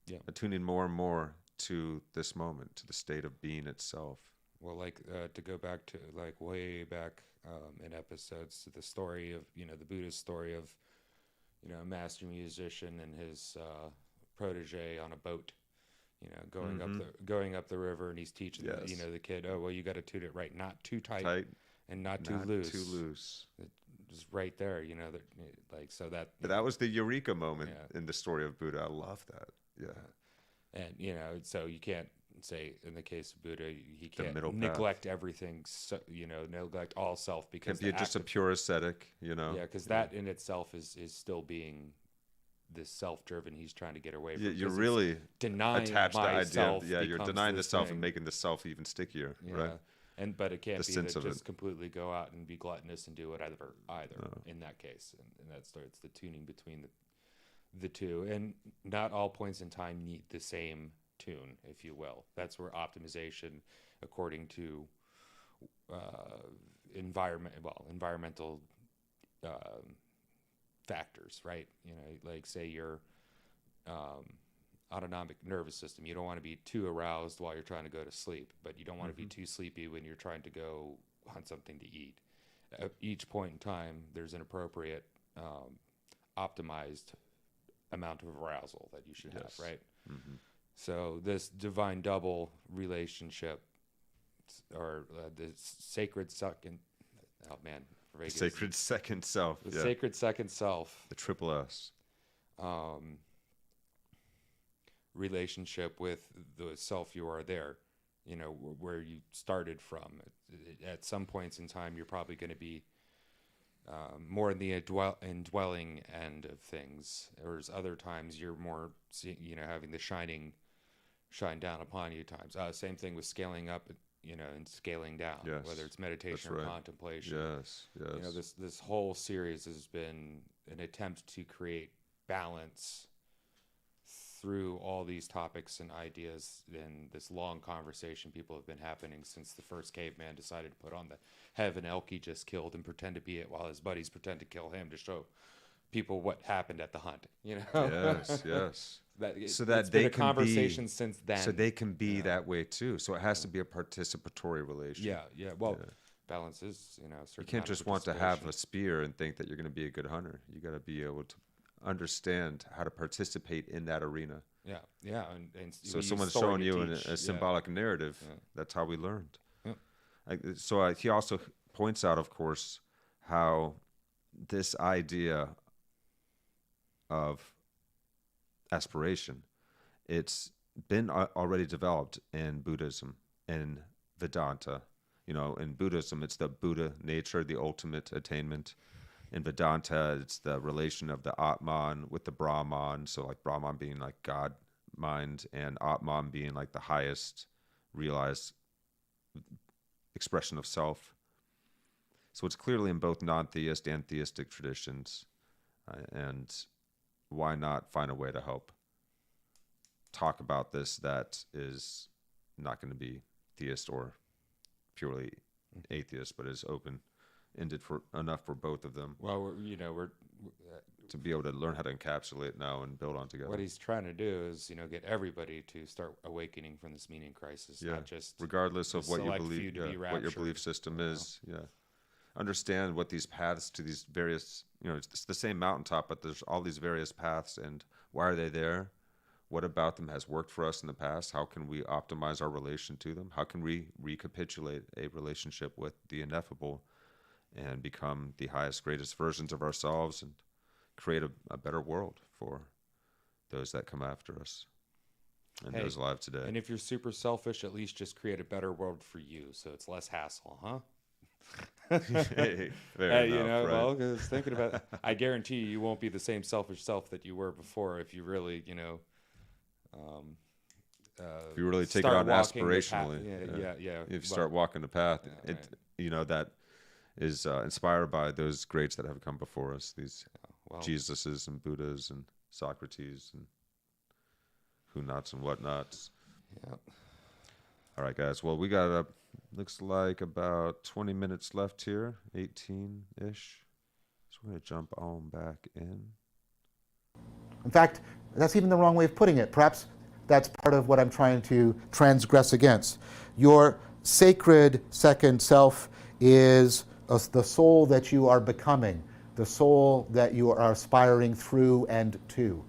Yeah. Attuning more and more to this moment, to the state of being itself. Well, like to go back to like way back in episodes to the story of the Buddhist story of a master musician and his protege on a boat, going up the river, and he's teaching Yes. the kid, oh well, you got to tune it right, not too tight, Tight, and not too not loose. too loose. Just right there, that, like so that That was the eureka moment Yeah. in the story of Buddha. I love that. Yeah. and so you can't say in the case of Buddha he can't middle path. neglect everything, so neglect all self, because Can't be just a pure ascetic, yeah, because that in itself is still being this self-driven he's trying to get away from. You're 'Cause really it's denying attached to the idea. myself Yeah, you're becomes denying the this self thing. and making the self even stickier, Yeah. right? But it can't The be sense that of just it. completely go out and be gluttonous and do whatever either No. in that case. And that starts the tuning between the two. And not all points in time need the same tune, if you will. That's where optimization, according to environmental factors, right? Like say your autonomic nervous system. You don't want to be too aroused while you're trying to go to sleep, but you don't want to be too sleepy when you're trying to go hunt something to eat. At each point in time, there's an appropriate optimized amount of arousal that you should Yes. have, right? Mm-hmm. So this divine double relationship, or the sacred second, oh man, Vervaeke, Sacred second self. the Yeah. sacred second self, The triple S. relationship with the self you are there, where you started from. At some points in time, you're probably going to be more in the indwelling end of things, whereas other times you're more, having the shine down upon you times. Same thing with scaling up, and scaling down, Yes, whether it's meditation or right. contemplation. Yes. Yes. This whole series has been an attempt to create balance through all these topics and ideas in this long conversation people have been happening since the first caveman decided to put on the heaven elk he just killed and pretend to be it while his buddies pretend to kill him to show people what happened at the hunt. Yes. Yes. So that it's they been a can conversation since then. So they can be that way too. So it has to be a participatory relation. Yeah. Well, balance is, a You certain can't amount of just want to have a participation. spear and think that you're going to be a good hunter. You got to be able to understand how to participate in that arena. Yeah, and So we use someone's story showing to you teach. a symbolic narrative. Yeah. That's how we learned. Yeah. He also points out, of course, how this idea of aspiration, it's been already developed in Buddhism, in Vedanta. In Buddhism, it's the Buddha nature, the ultimate attainment. In Vedanta, it's the relation of the Atman with the Brahman. So like Brahman being like God mind and Atman being like the highest realized expression of self. So it's clearly in both non-theist and theistic traditions. And why not find a way to help talk about this that is not going to be theist or purely atheist, but is open-ended for enough for both of them Well, we're to be able to learn how to encapsulate now and build on together. what he's trying to do is, get everybody to start awakening from this meaning crisis, Yeah, not just regardless of a what you select few believe, to be what your raptured, belief system is. Yeah, understand what these paths to these various, it's the same mountaintop, but there's all these various paths, and why are they there? What about them has worked for us in the past? How can we optimize our relation to them? How can we recapitulate a relationship with the ineffable and become the highest, greatest versions of ourselves and create a better world for those that come after us and Hey, those alive today? And if you're super selfish, at least just create a better world for you, so it's less hassle, huh? Hey, fair You enough, know, right? well, because thinking about it, I guarantee you won't be the same selfish self that you were before if you really, um, If you really take it start on walking the path. aspirationally, Yeah. if you Well, start walking the path, yeah, right. that is inspired by those greats that have come before us, these Well, Jesuses and Buddhas and Socrates and who nots and whatnots. yeah. All right, guys. Well, we got looks like about 20 minutes left here, 18-ish. So we're gonna jump on back in. In fact, that's even the wrong way of putting it. Perhaps that's part of what I'm trying to transgress against. Your sacred second self is the soul that you are becoming, the soul that you are aspiring through and to.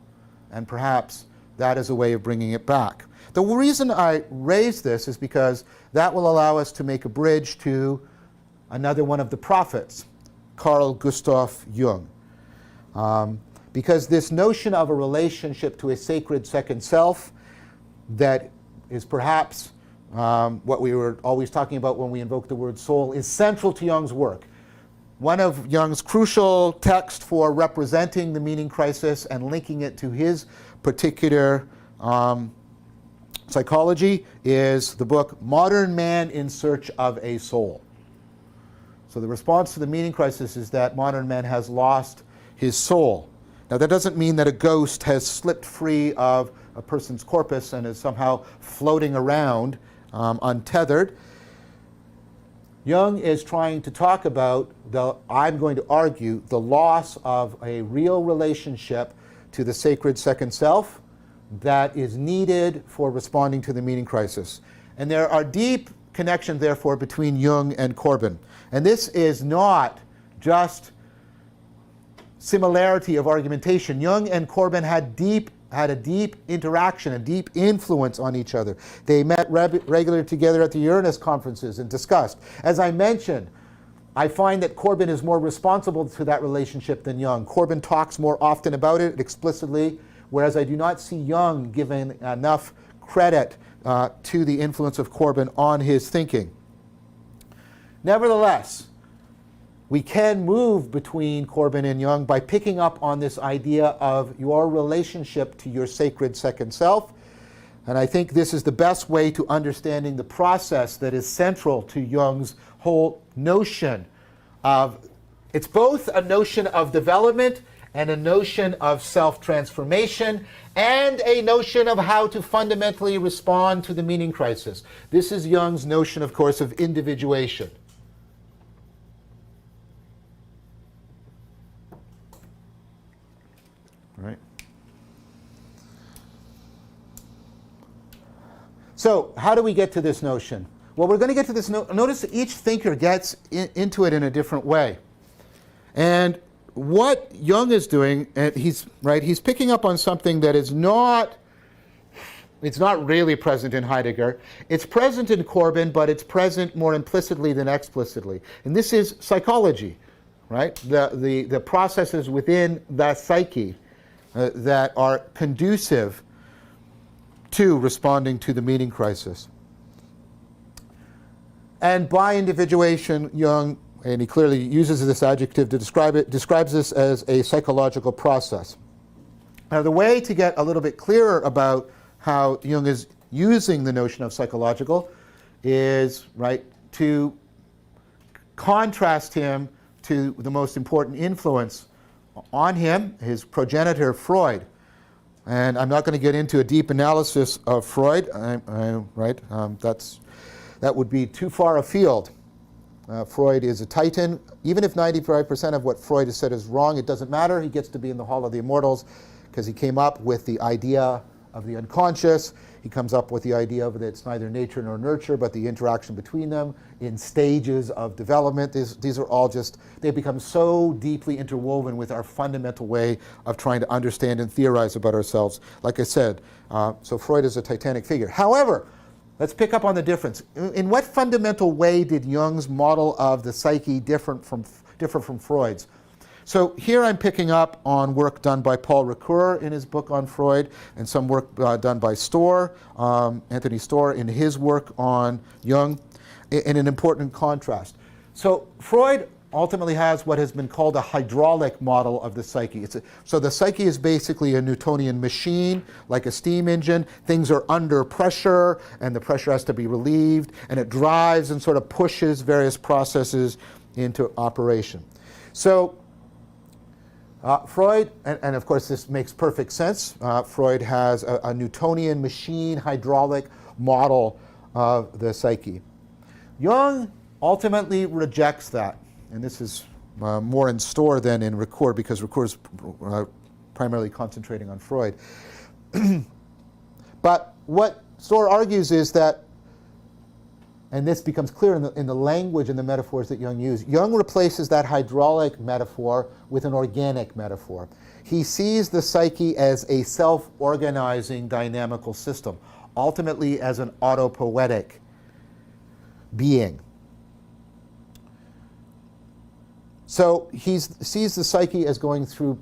And perhaps that is a way of bringing it back. The reason I raise this is because that will allow us to make a bridge to another one of the prophets, Carl Gustav Jung. Because this notion of a relationship to a sacred second self that is perhaps what we were always talking about when we invoke the word soul is central to Jung's work. One of Jung's crucial texts for representing the meaning crisis and linking it to his particular psychology is the book Modern Man in Search of a Soul. So the response to the meaning crisis is that modern man has lost his soul. Now that doesn't mean that a ghost has slipped free of a person's corpus and is somehow floating around untethered. Jung is trying to talk about, I'm going to argue, the loss of a real relationship to the sacred second self that is needed for responding to the meaning crisis. And there are deep connections, therefore, between Jung and Corbin. And this is not just similarity of argumentation. Jung and Corbin had a deep interaction, a deep influence on each other. They met regularly together at the Uranus conferences and discussed. As I mentioned, I find that Corbin is more responsible to that relationship than Jung. Corbin talks more often about it explicitly, whereas I do not see Jung given enough credit to the influence of Corbin on his thinking. Nevertheless, we can move between Corbin and Jung by picking up on this idea of your relationship to your sacred second self. And I think this is the best way to understanding the process that is central to Jung's whole notion of, it's both a notion of development and a notion of self-transformation and a notion of how to fundamentally respond to the meaning crisis. This is Jung's notion, of course, of individuation. Right. So how do we get to this notion? Well, we're going to get to this notice that each thinker gets into it in a different way. And what Jung is doing, and he's picking up on something that is not, it's not really present in Heidegger. It's present in Corbin, but it's present more implicitly than explicitly. And this is psychology, right? The processes within the psyche that are conducive to responding to the meaning crisis. And by individuation, Jung, and he clearly uses this adjective to describe it, describes this as a psychological process. Now, the way to get a little bit clearer about how Jung is using the notion of psychological is, to contrast him to the most important influence on him, his progenitor, Freud. And I'm not going to get into a deep analysis of Freud, that would be too far afield. Freud is a titan. Even if 95% of what Freud has said is wrong, it doesn't matter. He gets to be in the Hall of the Immortals because he came up with the idea of the unconscious. He comes up with the idea of that it's neither nature nor nurture, but the interaction between them in stages of development. These are all just, they become so deeply interwoven with our fundamental way of trying to understand and theorize about ourselves. Like I said, so Freud is a titanic figure. However, let's pick up on the difference. In what fundamental way did Jung's model of the psyche differ from Freud's? So here I'm picking up on work done by Paul Ricoeur in his book on Freud, and some work done by Storr, Anthony Storr, in his work on Jung, in an important contrast. So Freud ultimately has what has been called a hydraulic model of the psyche. So the psyche is basically a Newtonian machine, like a steam engine. Things are under pressure, and the pressure has to be relieved, and it drives and sort of pushes various processes into operation. So Freud, and of course this makes perfect sense, Freud has a Newtonian machine hydraulic model of the psyche. Jung ultimately rejects that. And this is more in Storr than in Ricoeur, because Ricoeur is primarily concentrating on Freud. But what Storr argues is that, and this becomes clear in the language and the metaphors that Jung used, Jung replaces that hydraulic metaphor with an organic metaphor. He sees the psyche as a self-organizing dynamical system, ultimately as an autopoietic being. So he sees the psyche as going through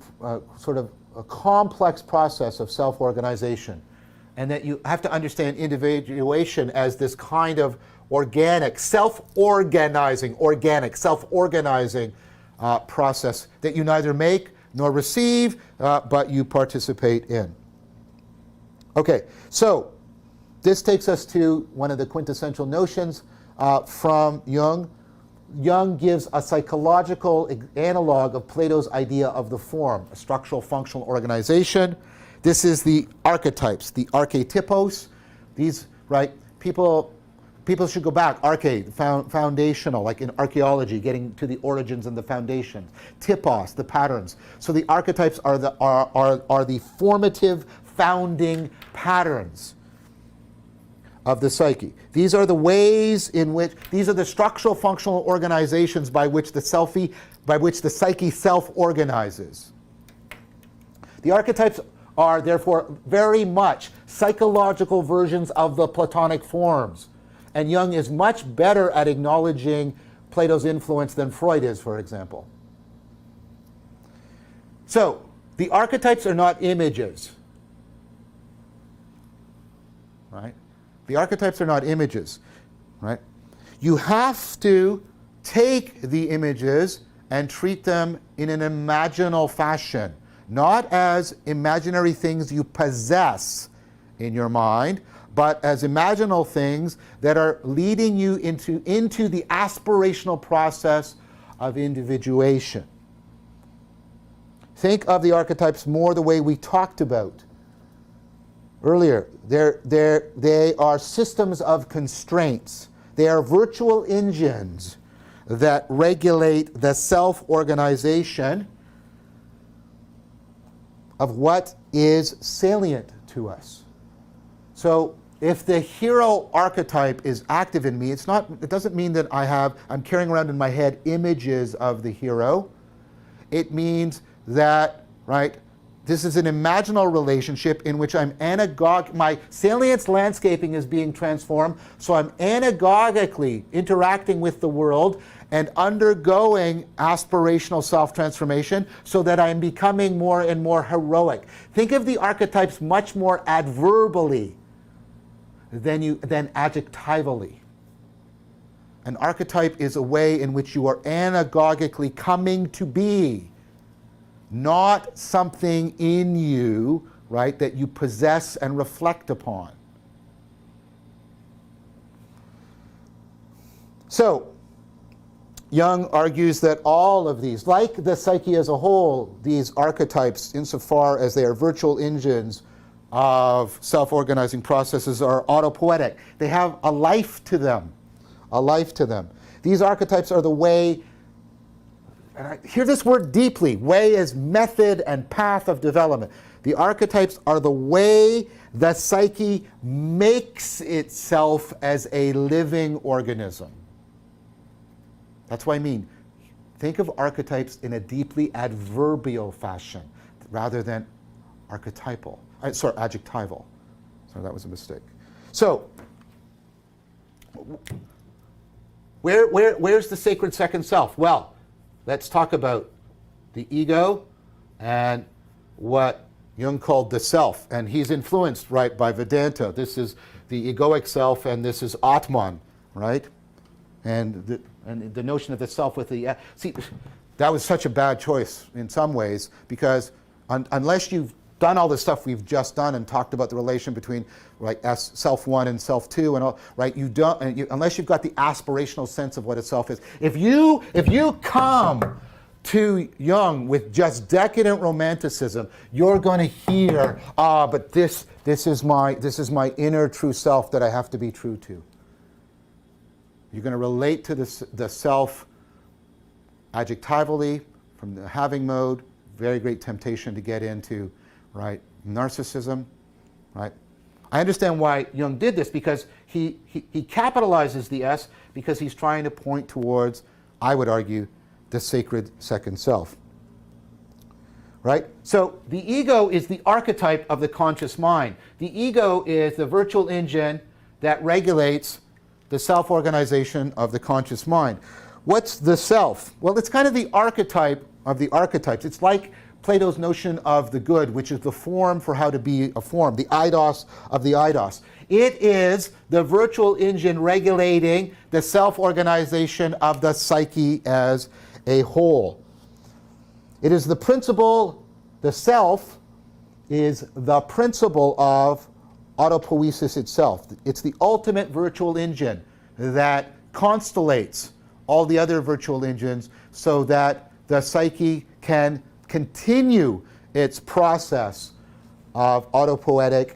sort of a complex process of self-organization, and that you have to understand individuation as this kind of organic, self-organizing process that you neither make nor receive, but you participate in. Okay, so this takes us to one of the quintessential notions from Jung. Jung gives a psychological analog of Plato's idea of the form, a structural functional organization. This is the archetypes, the archetypos. These, right, people should go back, foundational, like in archaeology, getting to the origins and the foundations. Typos, the patterns. So the archetypes are the formative founding patterns of the psyche. These are the ways in which, these are the structural functional organizations by which the psyche self-organizes. The archetypes are therefore very much psychological versions of the Platonic forms. And Jung is much better at acknowledging Plato's influence than Freud is, for example. So, the archetypes are not images, right? The archetypes are not images, right? You have to take the images and treat them in an imaginal fashion, not as imaginary things you possess in your mind, but as imaginal things that are leading you into the aspirational process of individuation. Think of the archetypes more the way we talked about earlier. They are systems of constraints. They are virtual engines that regulate the self-organization of what is salient to us. So if the hero archetype is active in me, it doesn't mean that I'm carrying around in my head images of the hero. It means that, right, this is an imaginal relationship in which my salience landscaping is being transformed, so I'm anagogically interacting with the world and undergoing aspirational self-transformation so that I'm becoming more and more heroic. Think of the archetypes much more adverbally than adjectivally. An archetype is a way in which you are anagogically coming to be, not something in you, right, that you possess and reflect upon. So, Jung argues that all of these, like the psyche as a whole, these archetypes, insofar as they are virtual engines of self-organizing processes, are autopoietic. They have a life to them, These archetypes are the way, and I hear this word deeply, way as method and path of development. The archetypes are the way the psyche makes itself as a living organism. That's what I mean. Think of archetypes in a deeply adverbial fashion rather than adjectival. Sorry, that was a mistake. So, where's the sacred second self? Well, let's talk about the ego and what Jung called the self. And he's influenced, right, by Vedanta. This is the egoic self, and this is Atman, right? And and the notion of the self with the see, that was such a bad choice in some ways, because unless you've done all the stuff we've just done and talked about the relation between self one and self two and all, right? You don't, unless you've got the aspirational sense of what a self is. If you come to Jung with just decadent romanticism, you're going to hear, but this is my inner true self that I have to be true to. You're going to relate to the self adjectivally from the having mode. Very great temptation to get into, right, narcissism, right? I understand why Jung did this, because he capitalizes the S because he's trying to point towards, I would argue, the sacred second self, right? So the ego is the archetype of the conscious mind. The ego is the virtual engine that regulates the self-organization of the conscious mind. What's the self? Well, it's kind of the archetype of the archetypes. It's like Plato's notion of the good, which is the form for how to be a form, the eidos of the eidos. It is the virtual engine regulating the self-organization of the psyche as a whole. It is the principle, the self is the principle of autopoiesis itself. It's the ultimate virtual engine that constellates all the other virtual engines so that the psyche can continue its process of autopoietic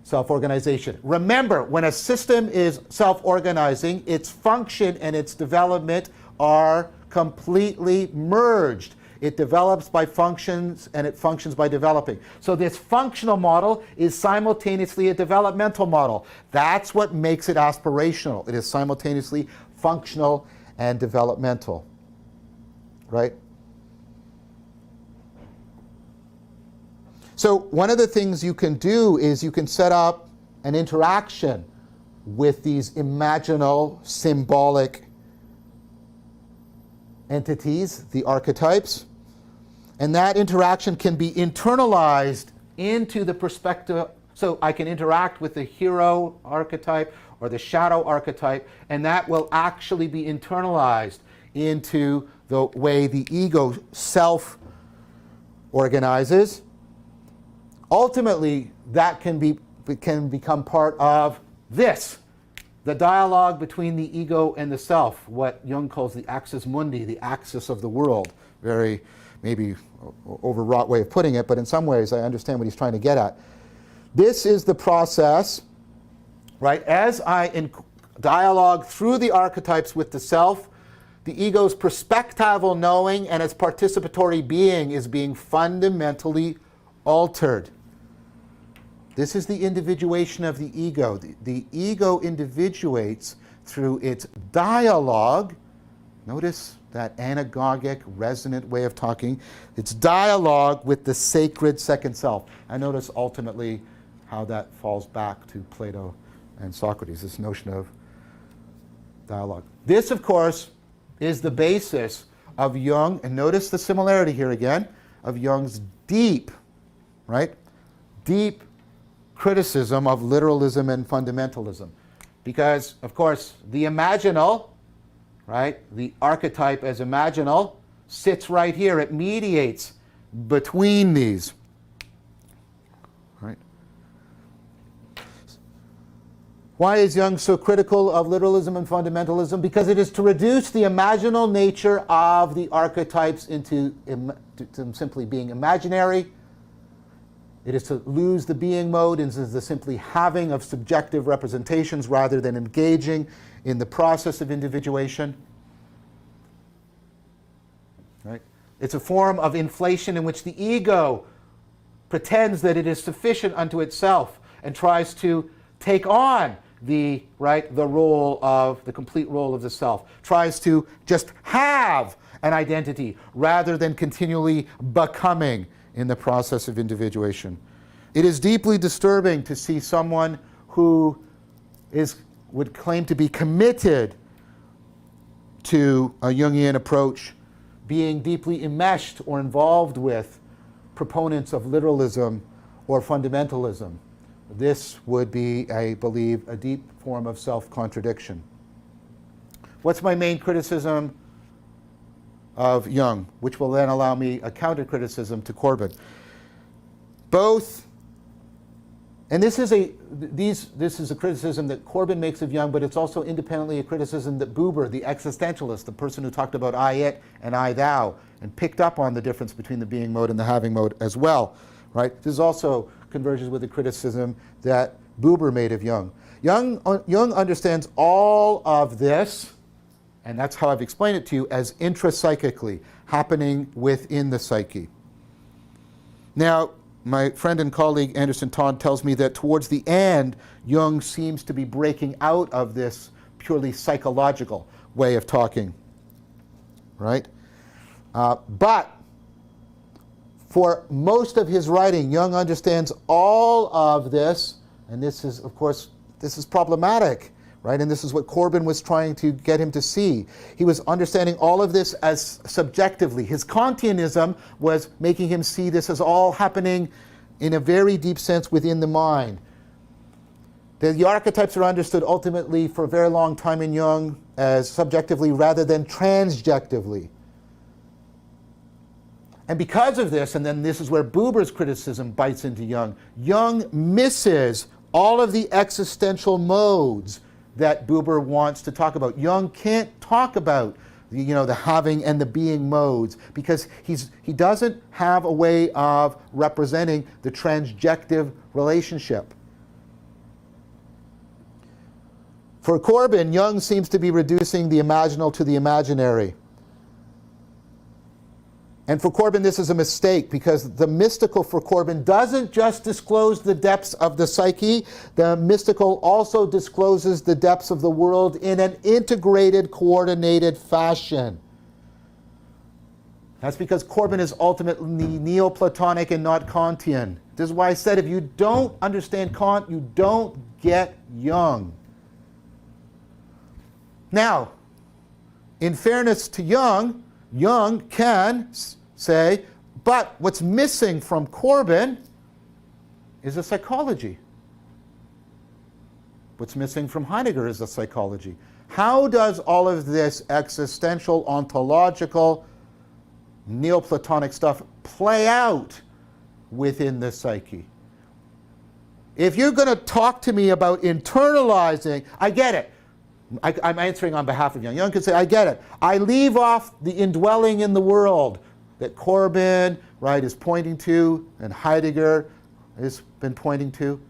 self-organization. Remember, when a system is self-organizing, its function and its development are completely merged. It develops by functions and it functions by developing. So this functional model is simultaneously a developmental model. That's what makes it aspirational. It is simultaneously functional and developmental, right? So one of the things you can do is you can set up an interaction with these imaginal, symbolic entities, the archetypes, and that interaction can be internalized into the perspective. So I can interact with the hero archetype or the shadow archetype, and that will actually be internalized into the way the ego self organizes. Ultimately, that can become part of this, the dialogue between the ego and the self, what Jung calls the axis mundi, the axis of the world. Very maybe overwrought way of putting it, but in some ways I understand what he's trying to get at. This is the process, right? As I dialogue through the archetypes with the self, the ego's perspectival knowing and its participatory being is being fundamentally altered. This is the individuation of the ego. The ego individuates through its dialogue. Notice that anagogic, resonant way of talking. It's dialogue with the sacred second self. And notice ultimately how that falls back to Plato and Socrates, this notion of dialogue. This, of course, is the basis of Jung, and notice the similarity here again, of Jung's deep, right? Deep criticism of literalism and fundamentalism. Because, of course, the imaginal, right, the archetype as imaginal, sits right here. It mediates between these. Right? Why is Jung so critical of literalism and fundamentalism? Because it is to reduce the imaginal nature of the archetypes into simply being imaginary. It is to lose the being mode into the simply having of subjective representations rather than engaging in the process of individuation. Right? It's a form of inflation in which the ego pretends that it is sufficient unto itself and tries to take on the role of the complete role of the self, tries to just have an identity rather than continually becoming in the process of individuation. It is deeply disturbing to see someone who would claim to be committed to a Jungian approach being deeply enmeshed or involved with proponents of literalism or fundamentalism. This would be, I believe, a deep form of self-contradiction. What's my main criticism of Jung, which will then allow me a counter criticism to Corbin? Both, and this is a criticism that Corbin makes of Jung, but it's also independently a criticism that Buber, the existentialist, the person who talked about I it and I thou, and picked up on the difference between the being mode and the having mode as well, right? This also converges with the criticism that Buber made of Jung. Jung understands all of this, and that's how I've explained it to you, as intrapsychically, happening within the psyche. Now, my friend and colleague Anderson Todd tells me that towards the end, Jung seems to be breaking out of this purely psychological way of talking, right? But for most of his writing, Jung understands all of this, and this is, of course, this is problematic, right? And this is what Corbin was trying to get him to see. He was understanding all of this as subjectively. His Kantianism was making him see this as all happening in a very deep sense within the mind. The archetypes are understood ultimately for a very long time in Jung as subjectively rather than transjectively. And because of this, and then this is where Buber's criticism bites into Jung, Jung misses all of the existential modes that Buber wants to talk about. Jung can't talk about the having and the being modes because he doesn't have a way of representing the transjective relationship. For Corbin, Jung seems to be reducing the imaginal to the imaginary. And for Corbin, this is a mistake because the mystical for Corbin doesn't just disclose the depths of the psyche, the mystical also discloses the depths of the world in an integrated, coordinated fashion. That's because Corbin is ultimately Neoplatonic and not Kantian. This is why I said if you don't understand Kant, you don't get Jung. Now, in fairness to Jung, Jung can say, but what's missing from Corbin is a psychology. What's missing from Heidegger is a psychology. How does all of this existential, ontological, Neoplatonic stuff play out within the psyche? If you're going to talk to me about internalizing, I get it. I'm answering on behalf of Jung. Jung could say, I get it. I leave off the indwelling in the world that Corbin, right, is pointing to and Heidegger has been pointing to.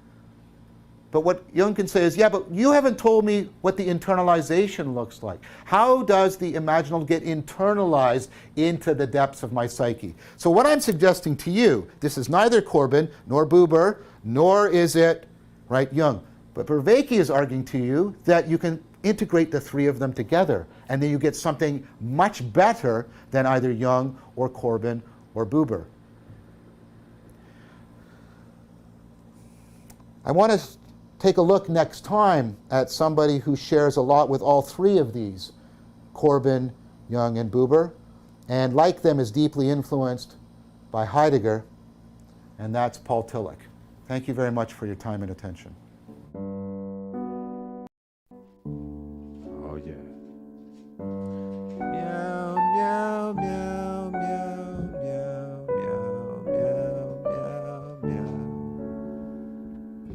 But what Jung can say is, yeah, but you haven't told me what the internalization looks like. How does the imaginal get internalized into the depths of my psyche? So what I'm suggesting to you, this is neither Corbin nor Buber, nor is it, right, Jung. But Vervaeke is arguing to you that you can integrate the three of them together, and then you get something much better than either Jung or Corbin or Buber. I want to take a look next time at somebody who shares a lot with all three of these, Corbin, Jung, and Buber, and like them is deeply influenced by Heidegger, and that's Paul Tillich. Thank you very much for your time and attention. Oh, yeah. Meow, meow, meow, meow, meow, meow, meow, meow,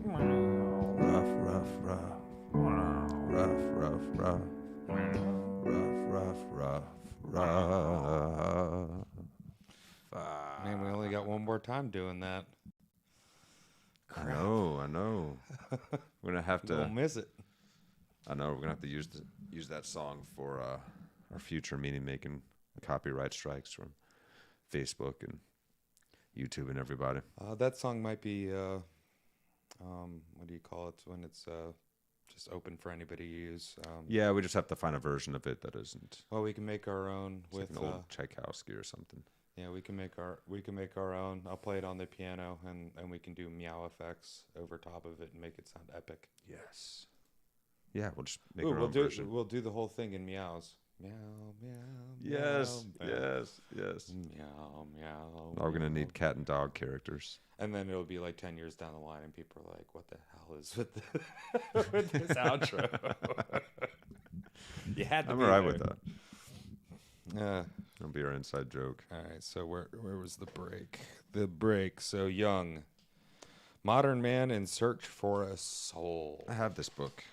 meow. Rough, rough, rough. Rough, rough, rough. Rough, rough, rough, rough. Man, we only got one more time doing that. I know. We're gonna have to. We'll miss it. I know we're gonna have to use that song for our future meeting, making copyright strikes from Facebook and YouTube and everybody. That song might be, what do you call it when it's just open for anybody to use? Yeah, we just have to find a version of it that isn't. Well, we can make our own with like an old Tchaikovsky or something. Yeah, we can make our own. I'll play it on the piano, and we can do meow effects over top of it and make it sound epic. Yes. Yeah, we'll just make Ooh, our own version. We'll do the whole thing in meows. Meow, meow. Yes, meow, meow. yes. Meow, meow. Now we're gonna meow. need cat and dog characters. And then it'll be like 10 years down the line, and people are like, "What the hell is with this outro?" You had to I'm be all right there. with that. Yeah. That'll be our inside joke. All right. So where was the break? The break. So Jung, modern man in search for a soul. I have this book.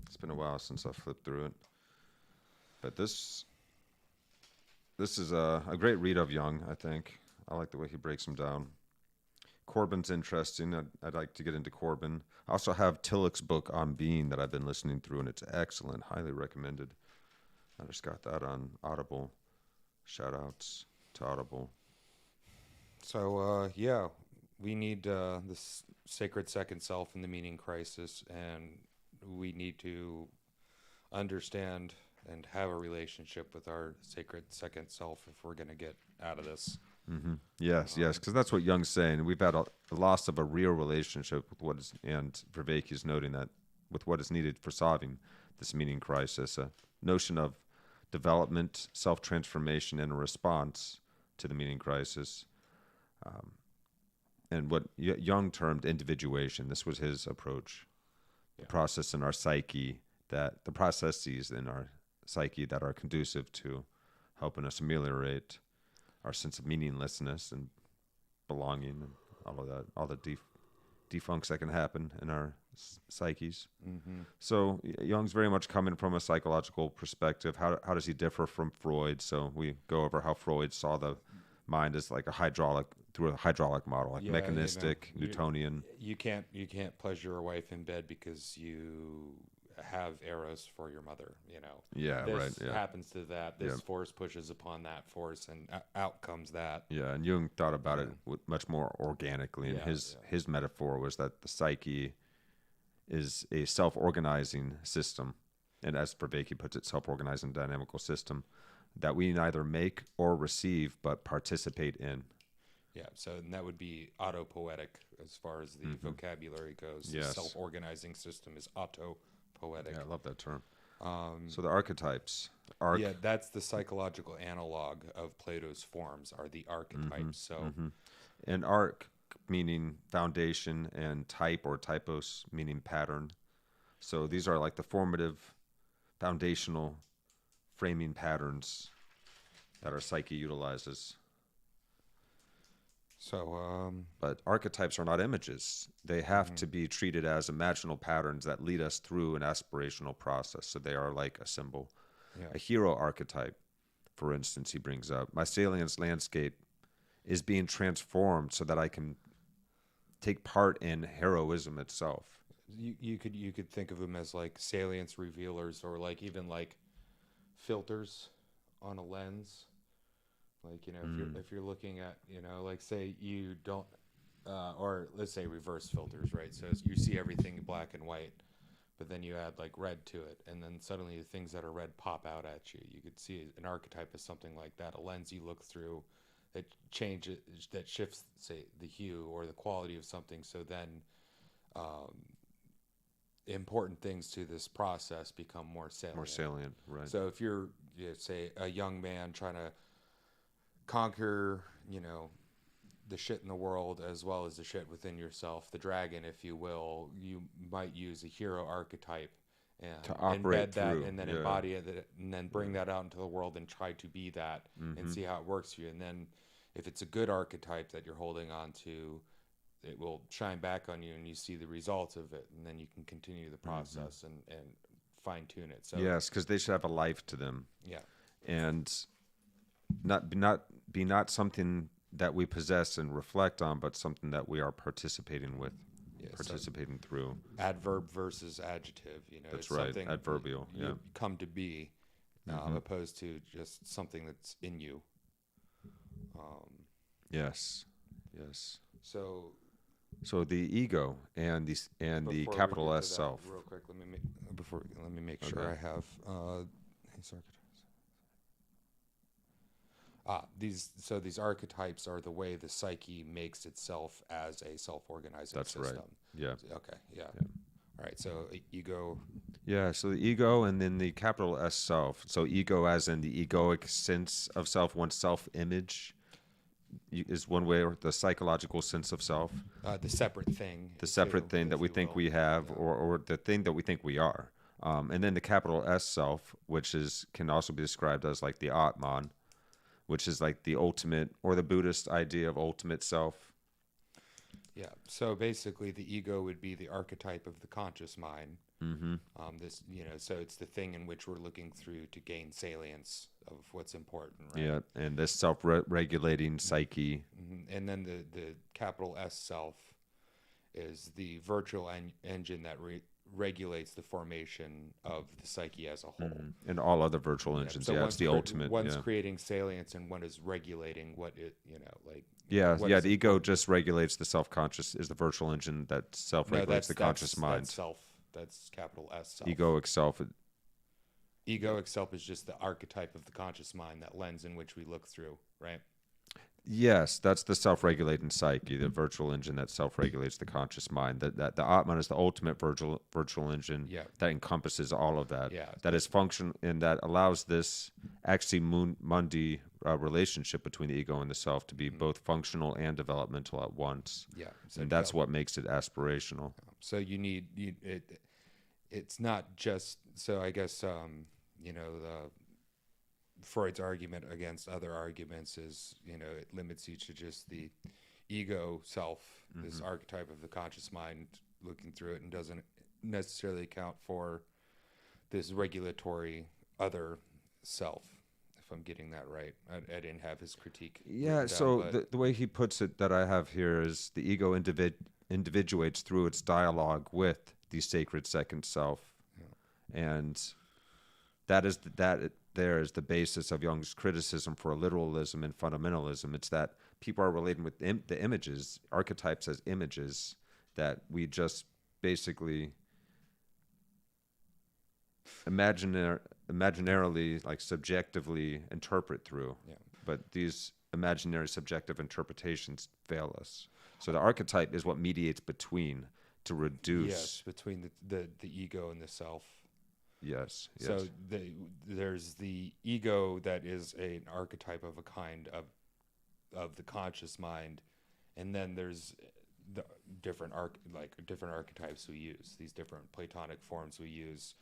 It's been a while since I flipped through it. But this is a great read of Jung, I think. I like the way he breaks them down. Corbin's interesting. I'd like to get into Corbin. I also have Tillich's book on being that I've been listening through, and it's excellent. Highly recommended. I just got that on Audible. Shout outs to Audible. So yeah, we need this sacred second self in the meaning crisis, and we need to understand and have a relationship with our sacred second self if we're going to get out of this. Mm-hmm. Yes, because that's what Jung's saying. We've had a loss of a real relationship with what is, and Vervaeke is noting that with what is needed for solving this meaning crisis, a notion of development, self-transformation, and a response to the meaning crisis, and what Jung termed individuation. This was his approach. Yeah. The process in our psyche, that the processes in our psyche that are conducive to helping us ameliorate our sense of meaninglessness and belonging and all of that, all the defuncts that can happen in our psyches. Mm-hmm. So Jung's very much coming from a psychological perspective. How does he differ from Freud? So we go over how Freud saw the mind as like a hydraulic model, like mechanistic, Newtonian. You can't pleasure your wife in bed because you have arrows for your mother. Yeah, this right. Yeah. happens to that. This force pushes upon that force, and out comes that. Yeah, and Jung thought about it much more organically, and his metaphor was that the psyche is a self-organizing system, and as Vervaeke puts it, self-organizing dynamical system that we neither make or receive but participate in. Yeah, so and that would be autopoetic as far as the vocabulary goes. Yes. The self-organizing system is autopoetic. Yeah, I love that term. So the archetypes. Yeah, that's the psychological analog of Plato's forms are the archetypes. And arc meaning foundation, and type or typos meaning pattern. So these are like the formative, foundational framing patterns that our psyche utilizes. So, but archetypes are not images. They have to be treated as imaginal patterns that lead us through an aspirational process. So they are like a symbol. Yeah. A hero archetype, for instance, he brings up. My salience landscape is being transformed so that I can take part in heroism itself. you could think of them as like salience revealers, or like even like filters on a lens. Like, if you're looking at, like say you don't, or let's say reverse filters, right? So you see everything black and white, but then you add like red to it, and then suddenly the things that are red pop out at you. You could see an archetype as something like that, a lens you look through that changes, that shifts, say, the hue or the quality of something. So then important things to this process become more salient. More salient, right. So if you're, say, a young man trying to conquer, the shit in the world as well as the shit within yourself, the dragon, if you will, you might use a hero archetype and to operate embed that through, and then embody it, and then bring that out into the world and try to be that and see how it works for you. And then if it's a good archetype that you're holding on to, it will shine back on you and you see the results of it, and then you can continue the process and fine tune it. So yes, because they should have a life to them. Yeah. And not something that we possess and reflect on, but something that we are participating with, participating through. Adverb versus adjective, That's it's right, something adverbial, you come to be, opposed to just something that's in you. Yes. So the ego and the capital S self. Real quick, let me make sure I have these archetypes. These archetypes are the way the psyche makes itself as a self-organizing system. That's right. Yeah. Okay. Yeah. All right. So ego. Yeah. So the ego and then the capital S self. So ego as in the egoic sense of self, one's self-image is one way, or the psychological sense of self. The separate thing. The separate thing that we think we have, or the thing that we think we are. And then the capital S self, which can also be described as like the Atman, which is like the ultimate, or the Buddhist idea of ultimate self. Yeah. So basically, the ego would be the archetype of the conscious mind. Mm-hmm. So it's the thing in which we're looking through to gain salience of what's important, right? Yeah, and this self-regulating psyche. And then the capital S self is the virtual engine that regulates the formation of the psyche as a whole. And all other virtual engines. Yeah, it's the ultimate. One's creating salience and one is regulating what it, The ego just regulates the self-conscious, is the virtual engine that self-regulates the conscious mind. That's self. That's capital S self. Egoic self. Egoic self is just the archetype of the conscious mind, that lens in which we look through, right? Yes, that's the self-regulating psyche, the virtual engine that self-regulates the conscious mind. That the Atman is the ultimate virtual engine that encompasses all of that. Yeah. That is function and that allows this mundi relationship between the ego and the self to be both functional and developmental at once. Yeah. And that's what makes it aspirational. So you need it. It's not just so. I guess Freud's argument against other arguments is, it limits you to just the ego self, this archetype of the conscious mind looking through it, and doesn't necessarily account for this regulatory other self, if I'm getting that right. I didn't have his critique. Yeah, so the way he puts it that I have here is the ego individuates through its dialogue with the sacred second self. Yeah. And that is there is the basis of Jung's criticism for literalism and fundamentalism. It's that people are relating with the images, archetypes as images that we just basically imaginarily, like subjectively interpret through. Yeah. But these imaginary subjective interpretations fail us. So the archetype is what mediates between, to reduce. Yes, between the ego and the self. Yes. So there's the ego that is an archetype of a kind of the conscious mind, and then there's the different archetypes we use, these different Platonic forms we use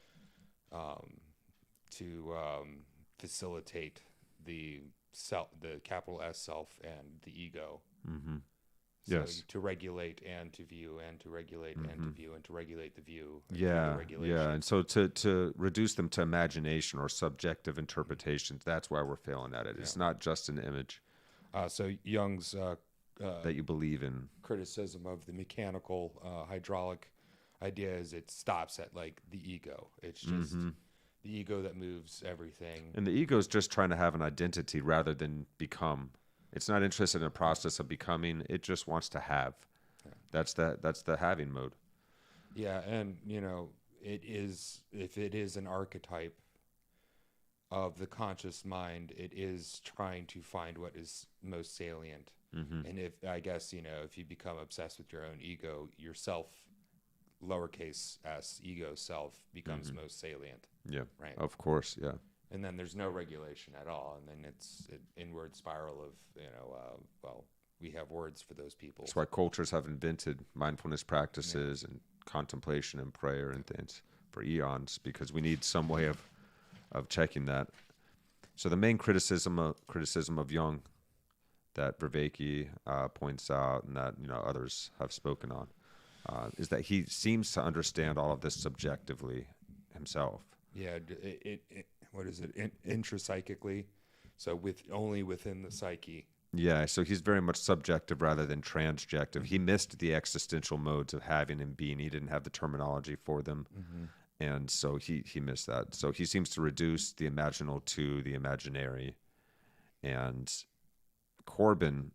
to facilitate the self, the capital S self, and the ego. Mm-hmm. So yes. To regulate and to view and to regulate and to view and to regulate the view. Yeah. And so to reduce them to imagination or subjective interpretations, that's why we're failing at it. It's not just an image. So Jung's that you believe in. Criticism of the mechanical hydraulic idea is it stops at like the ego. It's just the ego that moves everything. And the ego is just trying to have an identity rather than become. It's not interested in a process of becoming. It just wants to have. Yeah. That's the having mode. Yeah, and it is, if it is an archetype of the conscious mind, it is trying to find what is most salient. Mm-hmm. And if you become obsessed with your own ego, yourself, lowercase s, ego self, becomes most salient. Yeah, right. Of course, yeah. And then there's no regulation at all, and then it's an inward spiral of we have words for those people. That's why cultures have invented mindfulness practices and contemplation and prayer and things for eons, because we need some way of checking that. So the main criticism of Jung that Vervaeke points out, and that others have spoken on, is that he seems to understand all of this subjectively himself. Yeah, what is it? Intrapsychically, so only within the psyche. Yeah, so he's very much subjective rather than transjective. He missed the existential modes of having and being. He didn't have the terminology for them, and so he missed that. So he seems to reduce the imaginal to the imaginary. And Corbin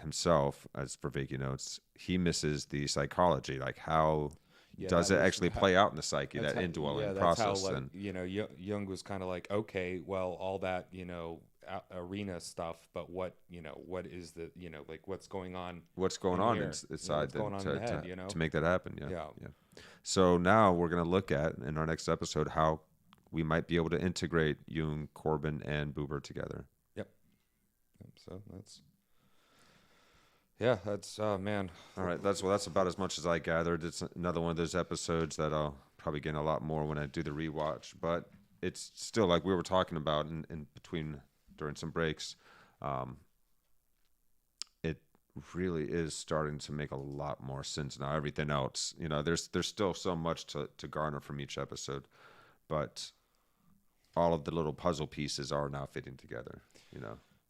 himself, as Vervaeke notes, he misses the psychology, like how does it actually play out in the psyche, that indwelling process. How, Jung was kind of like, okay, well, all that, arena stuff, but what is the, what's going on? What's going on inside to make that happen? Yeah. So now we're going to look at, in our next episode, how we might be able to integrate Jung, Corbin, and Buber together. Yep. So that's man. All right, that's about as much as I gathered. It's another one of those episodes that I'll probably getting a lot more when I do the rewatch, but it's still like we were talking about in between during some breaks. It really is starting to make a lot more sense now. Everything else, there's still so much to garner from each episode, but all of the little puzzle pieces are now fitting together. We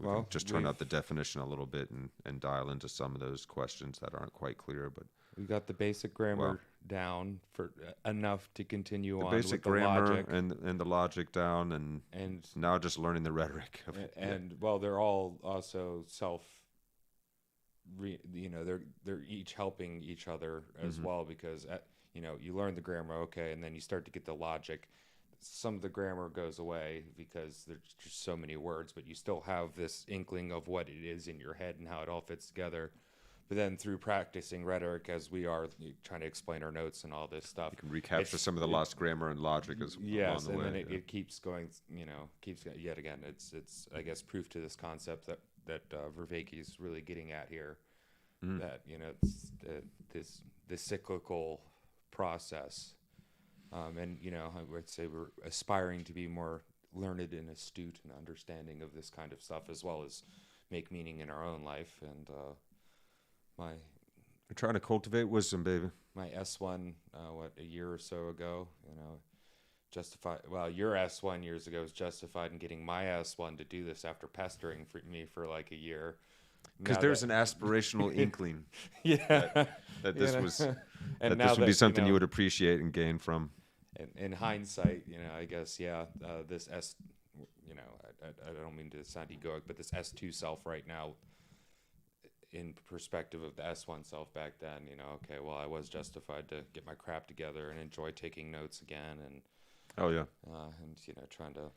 can just turn out the definition a little bit and dial into some of those questions that aren't quite clear. But we got the basic grammar down for enough to continue on. The basic with the grammar logic. and the logic down, and now just learning the rhetoric. Well, they're all also they're each helping each other as well, because you learn the grammar, okay, and then you start to get the logic. Some of the grammar goes away because there's just so many words, but you still have this inkling of what it is in your head and how it all fits together. But then through practicing rhetoric, as we are trying to explain our notes and all this stuff, you can recapture some of the lost grammar and logic as yes, along the and way. then it keeps going. Keeps yet again. It's I guess proof to this concept that Vervaeke is really getting at here. That it's this cyclical process. And I would say we're aspiring to be more learned and astute and understanding of this kind of stuff, as well as make meaning in our own life. And we're trying to cultivate wisdom, baby. My S1, a year or so ago, your S1 years ago was justified in getting my S1 to do this after pestering me for like a year. Because there's an aspirational inkling that this was, and that this would be something you would appreciate and gain from. In hindsight, I guess, this I don't mean to sound egoic, but this S2 self right now, in perspective of the S1 self back then, okay, well, I was justified to get my crap together and enjoy taking notes again, and and trying to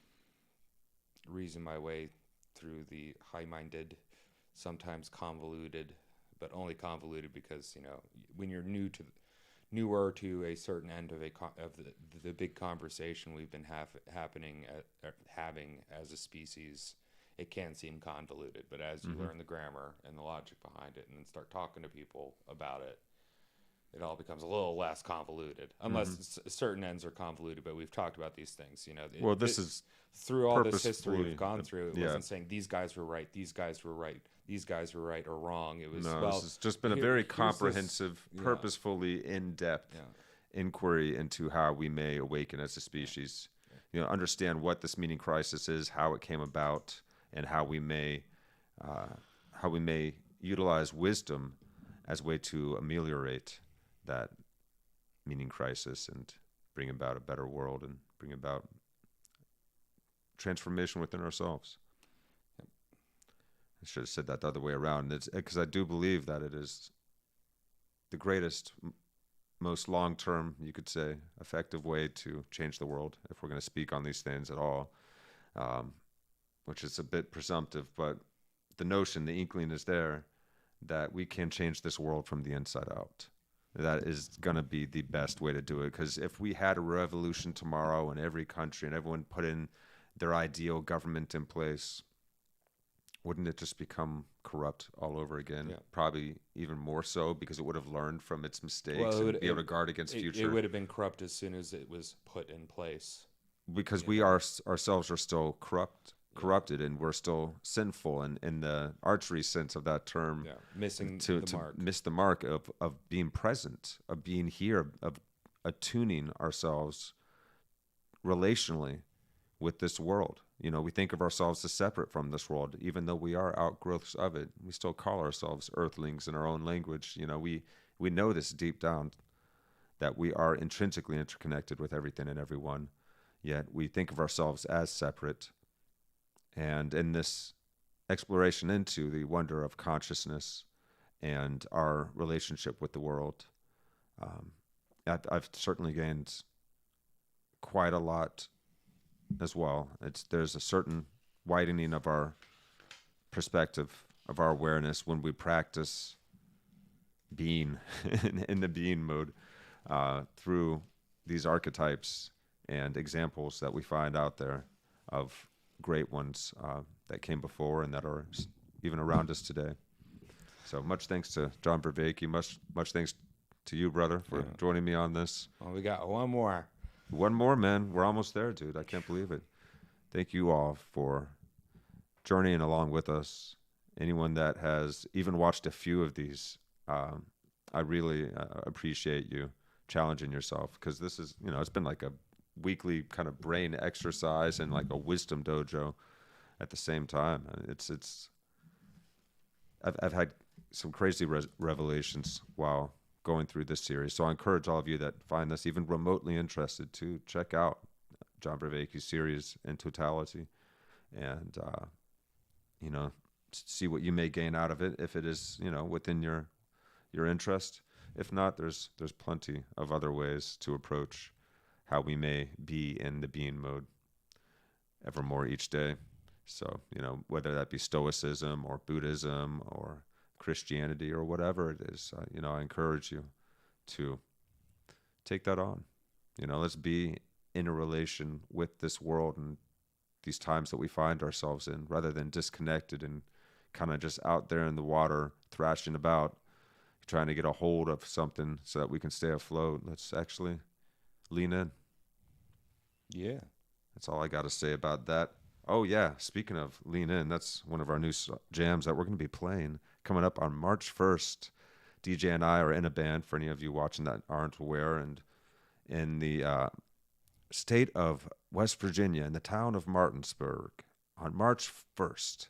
reason my way through the high-minded, sometimes convoluted, but only convoluted because when you're newer to a certain end of the big conversation we've been having as a species, it can seem convoluted. But as you learn the grammar and the logic behind it, and then start talking to people about it, it all becomes a little less convoluted. Unless certain ends are convoluted, but we've talked about these things. This is through all this history we've gone through. It wasn't saying these guys were right, these guys were right, these guys were right or wrong. It was this has just been a very comprehensive, purposefully in-depth inquiry into how we may awaken as a species. Understand what this meaning crisis is, how it came about, and how we may utilize wisdom as a way to ameliorate that meaning crisis and bring about a better world and bring about transformation within ourselves. I should have said that the other way around. It's because I do believe that it is the greatest, most long-term, you could say, effective way to change the world, if we're going to speak on these things at all, which is a bit presumptive, but the notion, the inkling is there that we can change this world from the inside out. That is going to be the best way to do it, because if we had a revolution tomorrow in every country and everyone put in their ideal government in place, wouldn't it just become corrupt all over again? Yeah. Probably even more so, because it would have learned from its mistakes and be able to guard against future. It would have been corrupt as soon as it was put in place. Because we ourselves are still corrupted, and we're still sinful, and in the archery sense of that term, missing to the mark. Miss the mark of being present, of being here, of attuning ourselves relationally with this world. We think of ourselves as separate from this world, even though we are outgrowths of it. We still call ourselves earthlings in our own language. We know this deep down, that we are intrinsically interconnected with everything and everyone, yet we think of ourselves as separate. And in this exploration into the wonder of consciousness and our relationship with the world, I've certainly gained quite a lot as well. There's a certain widening of our perspective, of our awareness, when we practice being in the being mode through these archetypes and examples that we find out there of great ones that came before and that are even around us today. So much thanks to John Vervaeke, much thanks to you, brother, for joining me on this. Well, we got one more. One more, man. We're almost there, dude. I can't believe it. Thank you all for journeying along with us. Anyone that has even watched a few of these, I really appreciate you challenging yourself, because this is, it's been like a weekly kind of brain exercise and like a wisdom dojo at the same time. I've had some crazy revelations while going through this series. So I encourage all of you that find this even remotely interested to check out John Vervaeke's series in totality, and see what you may gain out of it if it is within your interest. If not, there's plenty of other ways to approach how we may be in the being mode evermore each day. So whether that be Stoicism or Buddhism or Christianity or whatever it is, I encourage you to take that on. Let's be in a relation with this world and these times that we find ourselves in, rather than disconnected and kind of just out there in the water thrashing about, trying to get a hold of something so that we can stay afloat. Let's actually lean in. Yeah. That's all I got to say about that. Oh, yeah. Speaking of lean in, that's one of our new jams that we're going to be playing coming up on March 1st. DJ and I are in a band, for any of you watching that aren't aware, and in the state of West Virginia, in the town of Martinsburg, on March 1st,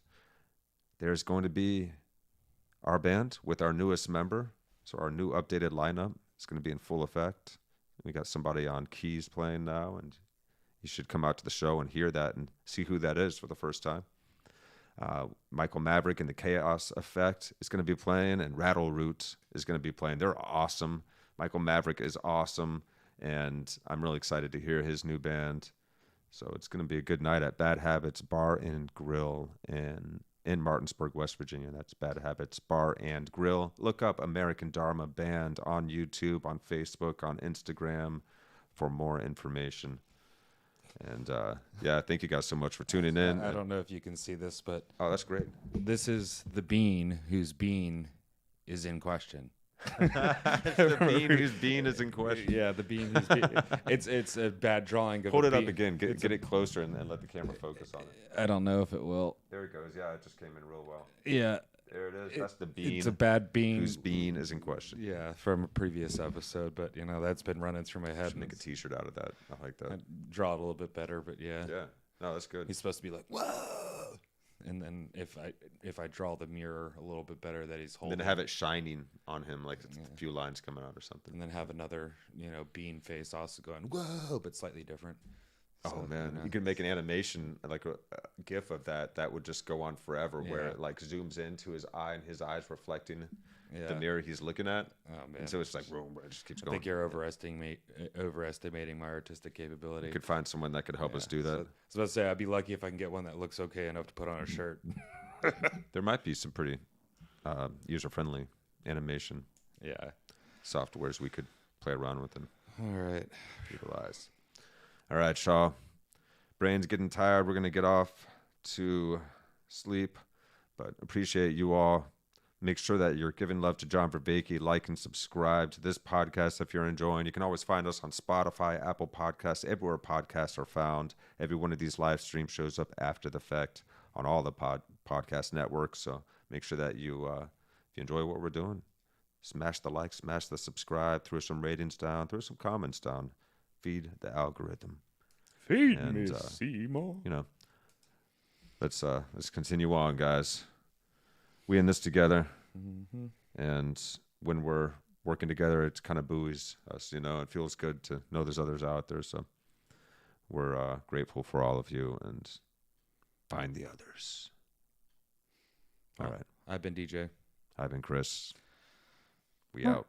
there's going to be our band with our newest member. So our new updated lineup is going to be in full effect. We got somebody on keys playing now, and you should come out to the show and hear that and see who that is for the first time. Michael Maverick and the Chaos Effect is going to be playing, and Rattle Root is going to be playing. They're awesome. Michael Maverick is awesome, and I'm really excited to hear his new band. So it's going to be a good night at Bad Habits Bar and Grill in Martinsburg, West Virginia. That's Bad Habits Bar and Grill. Look up American Dharma Band on YouTube, on Facebook, on Instagram for more information. And thank you guys so much for tuning in. I don't know if you can see this, but Oh, that's great. this is the bean whose bean is in question. The bean whose bean is in question. Yeah, the bean whose bean. It's a bad drawing of Hold a it up bean. again. Get it closer and let the camera focus on it. I don't know if it will. There it goes. Yeah, it just came in real well. Yeah. There it is. That's the bean. It's a bad bean. Whose bean is in question. Yeah, from a previous episode, but that's been running through my head. Should make a T-shirt out of that. I like that. I'd draw it a little bit better, but yeah. Yeah. No, that's good. He's supposed to be like, whoa, and then if I draw the mirror a little bit better that he's holding, then have it shining on him, like a few lines coming out or something. and then have another bean face also going whoa, but slightly different. Oh So, man, you could make an animation, like a GIF of that would just go on forever, where it like zooms into his eye and his eyes reflecting the mirror he's looking at. Oh man, And so it's like, boom, it just keeps I going. think you're overestimating my artistic capability. You could find someone that could help us do that. So, I was about to say, I'd be lucky if I can get one that looks okay enough to put on a shirt. There might be some pretty user-friendly animation softwares we could play around with and All right. utilize. All right, Shaw. Brain's getting tired. We're going to get off to sleep, but appreciate you all. Make sure that you're giving love to John Vervaeke. Like and subscribe to this podcast if you're enjoying. You can always find us on Spotify, Apple Podcasts, everywhere podcasts are found. Every one of these live streams shows up after the fact on all the podcast networks. So make sure that you, if you enjoy what we're doing, smash the like, smash the subscribe, throw some ratings down, throw some comments down. Feed the algorithm. Feed me, Seymour. Let's continue on, guys. We in this together, and when we're working together, it's kind of buoys us. It feels good to know there's others out there. So we're grateful for all of you, and find the others. All right. I've been DJ. I've been Chris. We out.